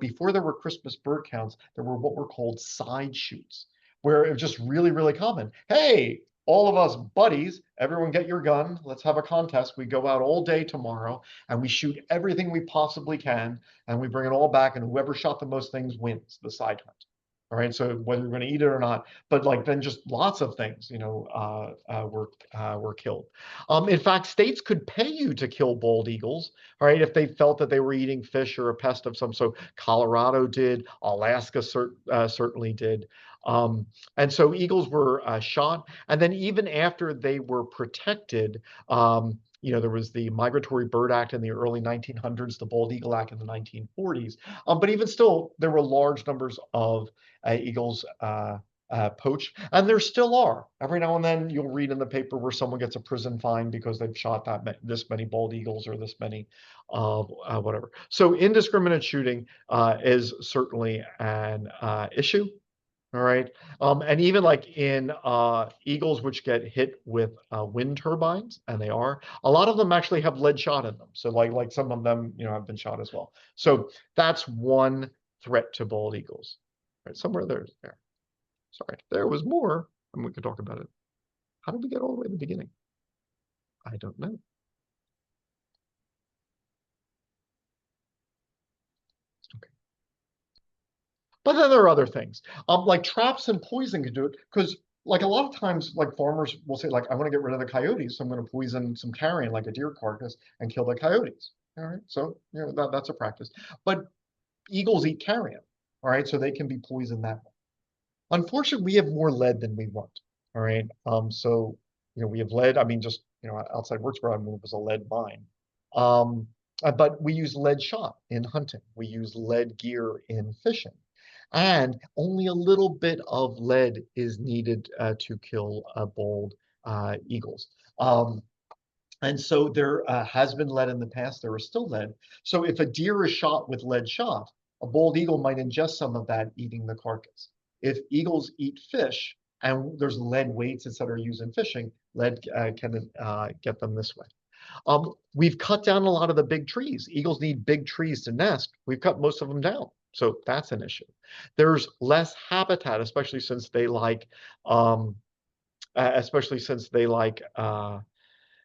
Before there were Christmas bird counts, there were what were called side shoots, where it was just really, really common. Hey, all of us buddies, everyone get your gun. Let's have a contest. We go out all day tomorrow and we shoot everything we possibly can, and we bring it all back, and whoever shot the most things wins the side hunt. All right, so whether you're going to eat it or not, but like then just lots of things, were killed. In fact, states could pay you to kill bald eagles, all right, if they felt that they were eating fish or a pest of some. So Colorado did, Alaska certainly did. And so eagles were shot, and then even after they were protected, there was the Migratory Bird Act in the early 1900s, the Bald Eagle Act in the 1940s. But even still, there were large numbers of eagles poached, and there still are. Every now and then, you'll read in the paper where someone gets a prison fine because they've shot this many bald eagles or this many, whatever. So indiscriminate shooting is certainly an issue. All right. And even like in eagles which get hit with wind turbines, and they are, a lot of them actually have lead shot in them. So like some of them, have been shot as well. So that's one threat to bald eagles. Right, somewhere there. Sorry, there was more, and we could talk about it. How did we get all the way to the beginning? I don't know. But then there are other things, like traps and poison can do it, because like a lot of times, like farmers will say, like, I want to get rid of the coyotes, so I'm going to poison some carrion, like a deer carcass, and kill the coyotes. All right, so that's a practice. But eagles eat carrion, all right, so they can be poisoned that way. Unfortunately, we have more lead than we want. All right. So we have lead. I mean, just outside Wilkesboro, I mean, it was a lead mine. Um, but we use lead shot in hunting. We use lead gear in fishing. And only a little bit of lead is needed to kill bald eagles. And so there has been lead in the past. There is still lead. So if a deer is shot with lead shot, a bald eagle might ingest some of that, eating the carcass. If eagles eat fish, and there's lead weights, et cetera, used in fishing, lead can get them this way. We've cut down a lot of the big trees. Eagles need big trees to nest. We've cut most of them down. So that's an issue. There's less habitat, especially since they like, especially since they like a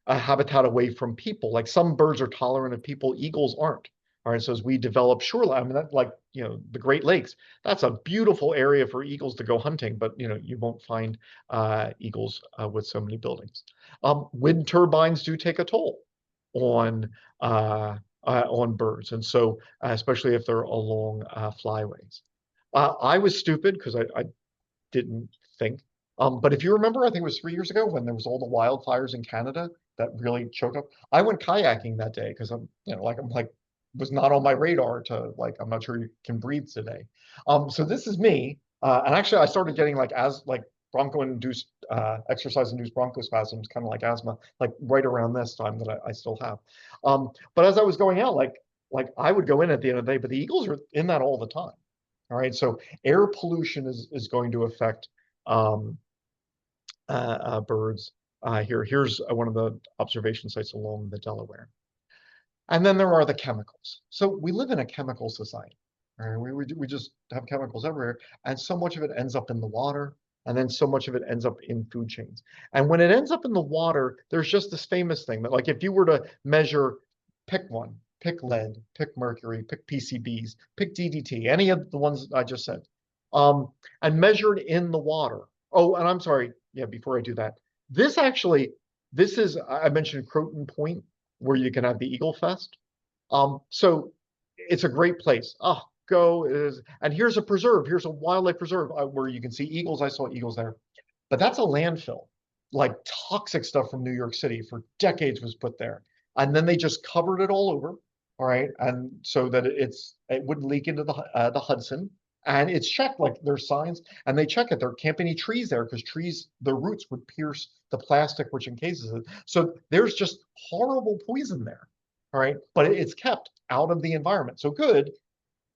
habitat away from people. Like some birds are tolerant of people, eagles aren't. All right, so as we develop shoreline, I mean, that, like, the Great Lakes, that's a beautiful area for eagles to go hunting, but you won't find eagles with so many buildings. Wind turbines do take a toll on birds, and so especially if they're along flyways. I was stupid because I didn't think. But if you remember, I think it was 3 years ago when there was all the wildfires in Canada that really choked up. I went kayaking that day because I'm like was not on my radar to, like, I'm not sure you can breathe today. So this is me, and actually I started getting like broncho-induced exercise-induced bronchospasms, kind of like asthma, like right around this time that I still have. But as I was going out, like I would go in at the end of the day, but the eagles are in that all the time. All right, so air pollution is going to affect um, birds. Here's one of the observation sites along the Delaware. And then there are the chemicals. So we live in a chemical society. All right? We just have chemicals everywhere, and so much of it ends up in the water, and then so much of it ends up in food chains. And when it ends up in the water, there's just this famous thing that, like, if you were to measure, pick one, pick lead, pick mercury, pick PCBs, pick DDT, any of the ones I just said, and measure it in the water. Oh, and I'm sorry, yeah, before I do that, this is, I mentioned Croton Point, where you can have the Eagle Fest. So it's a great place. Oh, go is, and here's a preserve. Here's a wildlife preserve where you can see eagles. I saw eagles there, but that's a landfill. Like toxic stuff from New York City for decades was put there, and then they just covered it all over. All right, and so that it wouldn't leak into the Hudson. And it's checked, like there's signs, and they check it. There can't be any trees there because trees, the roots would pierce the plastic which encases it. So there's just horrible poison there. All right, but it's kept out of the environment. So good,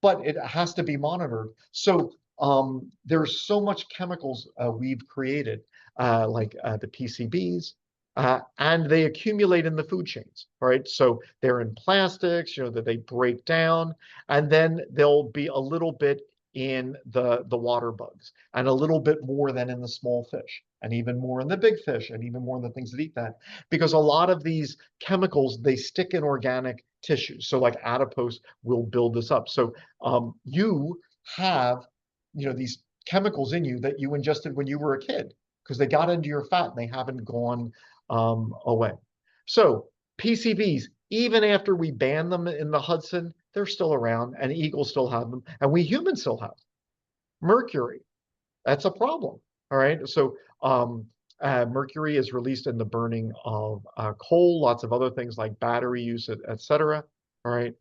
but it has to be monitored. So there's so much chemicals we've created, like the PCBs, and they accumulate in the food chains. All right, so they're in plastics, that they break down, and then there'll be a little bit in the water bugs, and a little bit more than in the small fish, and even more in the big fish, and even more in the things that eat that, because a lot of these chemicals, they stick in organic tissues. So like adipose will build this up. So you have these chemicals in you that you ingested when you were a kid, because they got into your fat and they haven't gone away. So PCBs, even after we ban them in the Hudson, they're still around, and eagles still have them, and we humans still have them. Mercury, that's a problem. All right, so mercury is released in the burning of coal, lots of other things like battery use, et cetera. All right,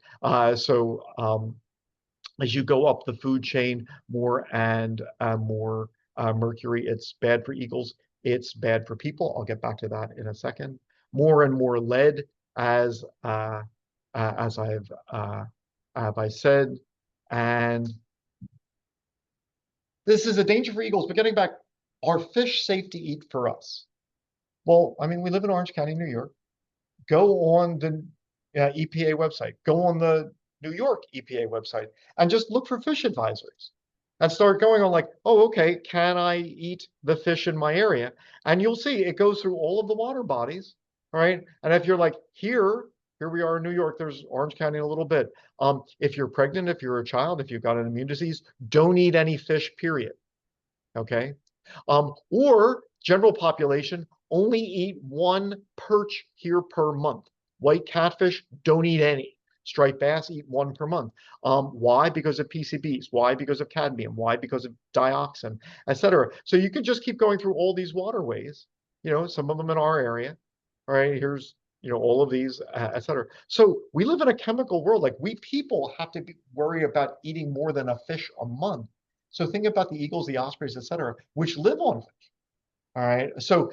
so as you go up the food chain, more and more mercury. It's bad for eagles. It's bad for people. I'll get back to that in a second. More and more lead, as I've have I said, and this is a danger for eagles. But getting back, are fish safe to eat for us? Well, I mean, we live in Orange County, New York. Go on the EPA website. Go on the New York EPA website and just look for fish advisories and start going on, like, oh, okay, can I eat the fish in my area? And you'll see it goes through all of the water bodies, all right? And if you're like, here's here we are in New York, there's Orange County a little bit. If you're pregnant, if you're a child, if you've got an immune disease, don't eat any fish, period. Okay. Or general population, only eat one perch here per month. White catfish, don't eat any. Striped bass, eat one per month. Why? Because of PCBs. Why? Because of cadmium. Why? Because of dioxin, etc. So you can just keep going through all these waterways, some of them in our area. All right, here's, all of these, etc. So we live in a chemical world. Like, we people have to worry about eating more than a fish a month. So think about the eagles, the ospreys, etc., which live on fish. All right. So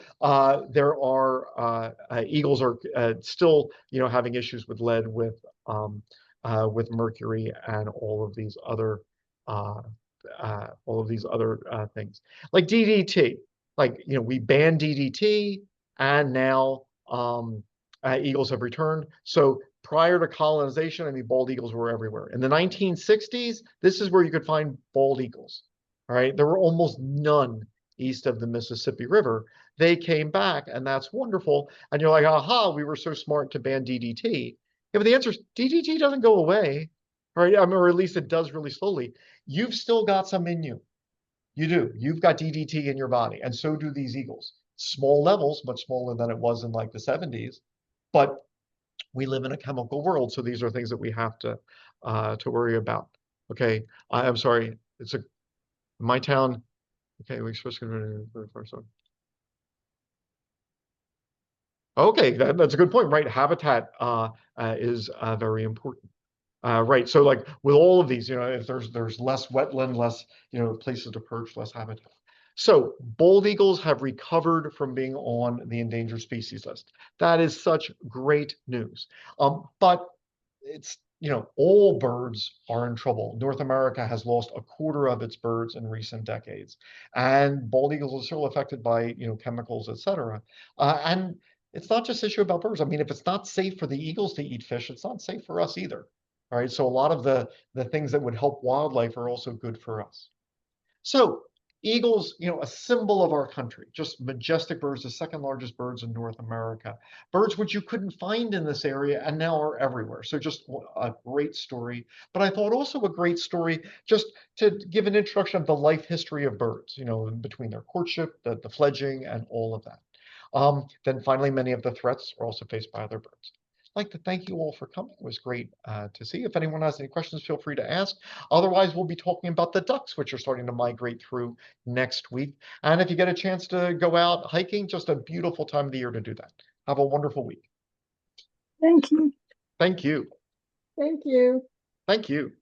there are eagles are still, having issues with lead, with mercury, and all of these other things, like DDT. Like, we banned DDT, and now eagles have returned. So prior to colonization, I mean, bald eagles were everywhere. In the 1960s, this is where you could find bald eagles. All right. There were almost none east of the Mississippi River. They came back, and that's wonderful. And you're like, aha, we were so smart to ban DDT. Yeah, but the answer is DDT doesn't go away, right? I mean, or at least it does really slowly. You've still got some in you. You do. You've got DDT in your body, and so do these eagles. Small levels, much smaller than it was in like the 70s, but we live in a chemical world, so these are things that we have to worry about. Okay, I'm sorry. It's my town. Okay, we supposed to go first one. Okay, that's a good point, right? Habitat is very important. Right, so like with all of these, if there's less wetland, less places to perch, less habitat. So bald eagles have recovered from being on the endangered species list. That is such great news. But it's all birds are in trouble. North America has lost a quarter of its birds in recent decades, and bald eagles are still affected by chemicals, etc. And it's not just an issue about birds. I mean, if it's not safe for the eagles to eat fish, it's not safe for us either. All right. So a lot of the things that would help wildlife are also good for us. So eagles, a symbol of our country, just majestic birds, the second largest birds in North America. Birds which you couldn't find in this area and now are everywhere. So just a great story. But I thought also a great story just to give an introduction of the life history of birds, between their courtship, the fledging, and all of that. Then finally, many of the threats are also faced by other birds. I'd like to thank you all for coming. It was great to see. If anyone has any questions, feel free to ask. Otherwise, we'll be talking about the ducks, which are starting to migrate through next week. And if you get a chance to go out hiking, just a beautiful time of the year to do that. Have a wonderful week. Thank you. Thank you. Thank you. Thank you.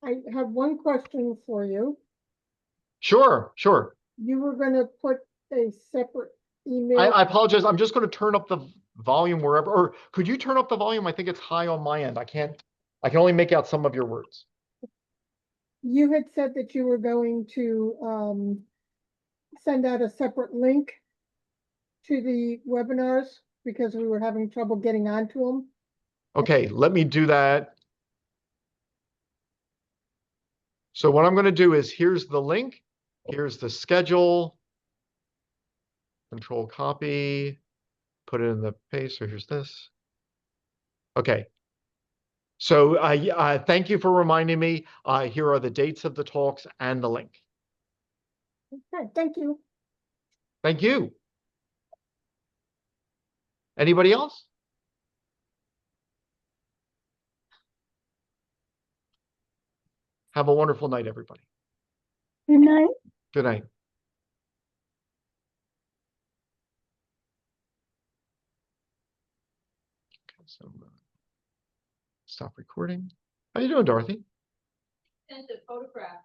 I have one question for you. Sure. You were going to put a separate email. I apologize. I'm just going to turn up the volume wherever, or could you turn up the volume? I think it's high on my end. I can only make out some of your words. You had said that you were going to send out a separate link to the webinars because we were having trouble getting onto them. Okay, let me do that. So what I'm going to do is, here's the link. Here's the schedule. Control copy, put it in the paste. So here's this. Okay. So thank you for reminding me. Here are the dates of the talks and the link. Okay, thank you. Thank you. Anybody else? Have a wonderful night, everybody. Good night. Good night. Okay, so stop recording. How you doing, Dorothy? Sent a photograph